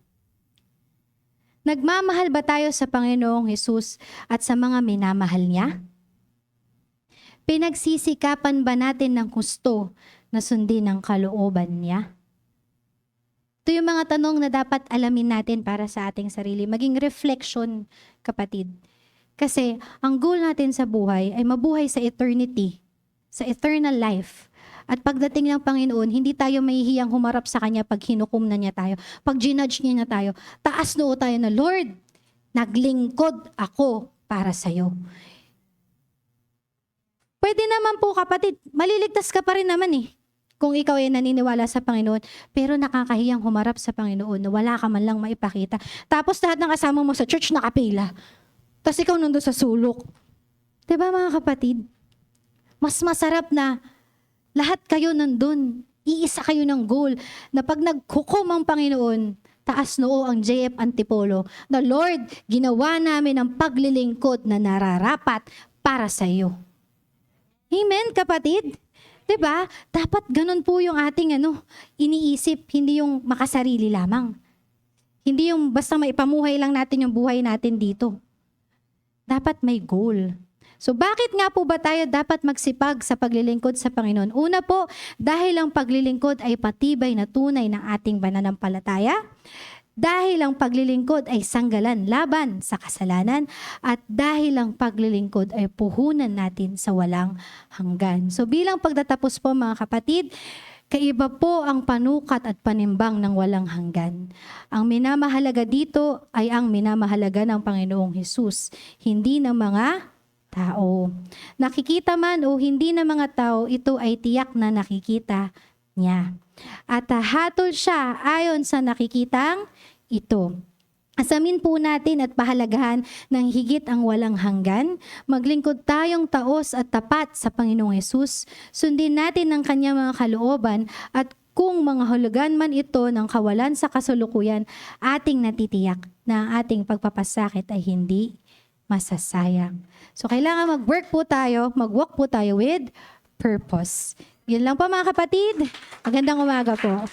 [SPEAKER 2] Nagmamahal ba tayo sa Panginoong Jesus at sa mga minamahal niya? Pinagsisikapan ba natin ng gusto na sundin ang kalooban niya? Ito yung mga tanong na dapat alamin natin para sa ating sarili. Maging reflection, kapatid. Kasi ang goal natin sa buhay ay mabuhay sa eternity, sa eternal life. At pagdating ng Panginoon, hindi tayo mahihiyang humarap sa Kanya pag hinukom na niya tayo. Pag ginudge niya tayo, taas noo tayo na, Lord, naglingkod ako para sa'yo. Pwede naman po, kapatid, maliligtas ka pa rin naman eh. Kung ikaw ay naniniwala sa Panginoon, pero nakakahiyang humarap sa Panginoon na wala ka man lang maipakita. Tapos lahat ng kasama mo sa church nakapila. Tapos ikaw nandun sa sulok. Diba mga kapatid? Mas masarap na Lahat kayo nandun. Iisa kayo ng goal na pag naghukom ang Panginoon, taas noo ang JF Antipolo, na Lord, ginawa namin ang paglilingkod na nararapat para sa iyo. Amen, kapatid? 'Di ba? Dapat ganun po yung ating iniisip, hindi yung makasarili lamang. Hindi yung basta maipamuhay lang natin yung buhay natin dito. Dapat may goal. So bakit nga po ba tayo dapat magsipag sa paglilingkod sa Panginoon? Una po, dahil ang paglilingkod ay patibay na tunay ng ating pananampalataya. Dahil ang paglilingkod ay sanggalan laban sa kasalanan. At dahil ang paglilingkod ay puhunan natin sa walang hanggan. So bilang pagtatapos po mga kapatid, kaiba po ang panukat at panimbang ng walang hanggan. Ang minamahalaga dito ay ang minamahalaga ng Panginoong Hesus, hindi ng mga tao. Nakikita man o hindi ng mga tao, ito ay tiyak na nakikita niya. At hatol siya ayon sa nakikitang ito. Asamin po natin at pahalagahan ng higit ang walang hanggan. Maglingkod tayong taos at tapat sa Panginoong Hesus. Sundin natin ang kanyang mga kalooban at kung mga hulugan man ito ng kawalan sa kasulukuyan, ating natitiyak na ang ating pagpapasakit ay hindi masasayang. So kailangan mag-work po tayo, mag-walk po tayo with purpose. Yun lang po mga kapatid. Magandang umaga po.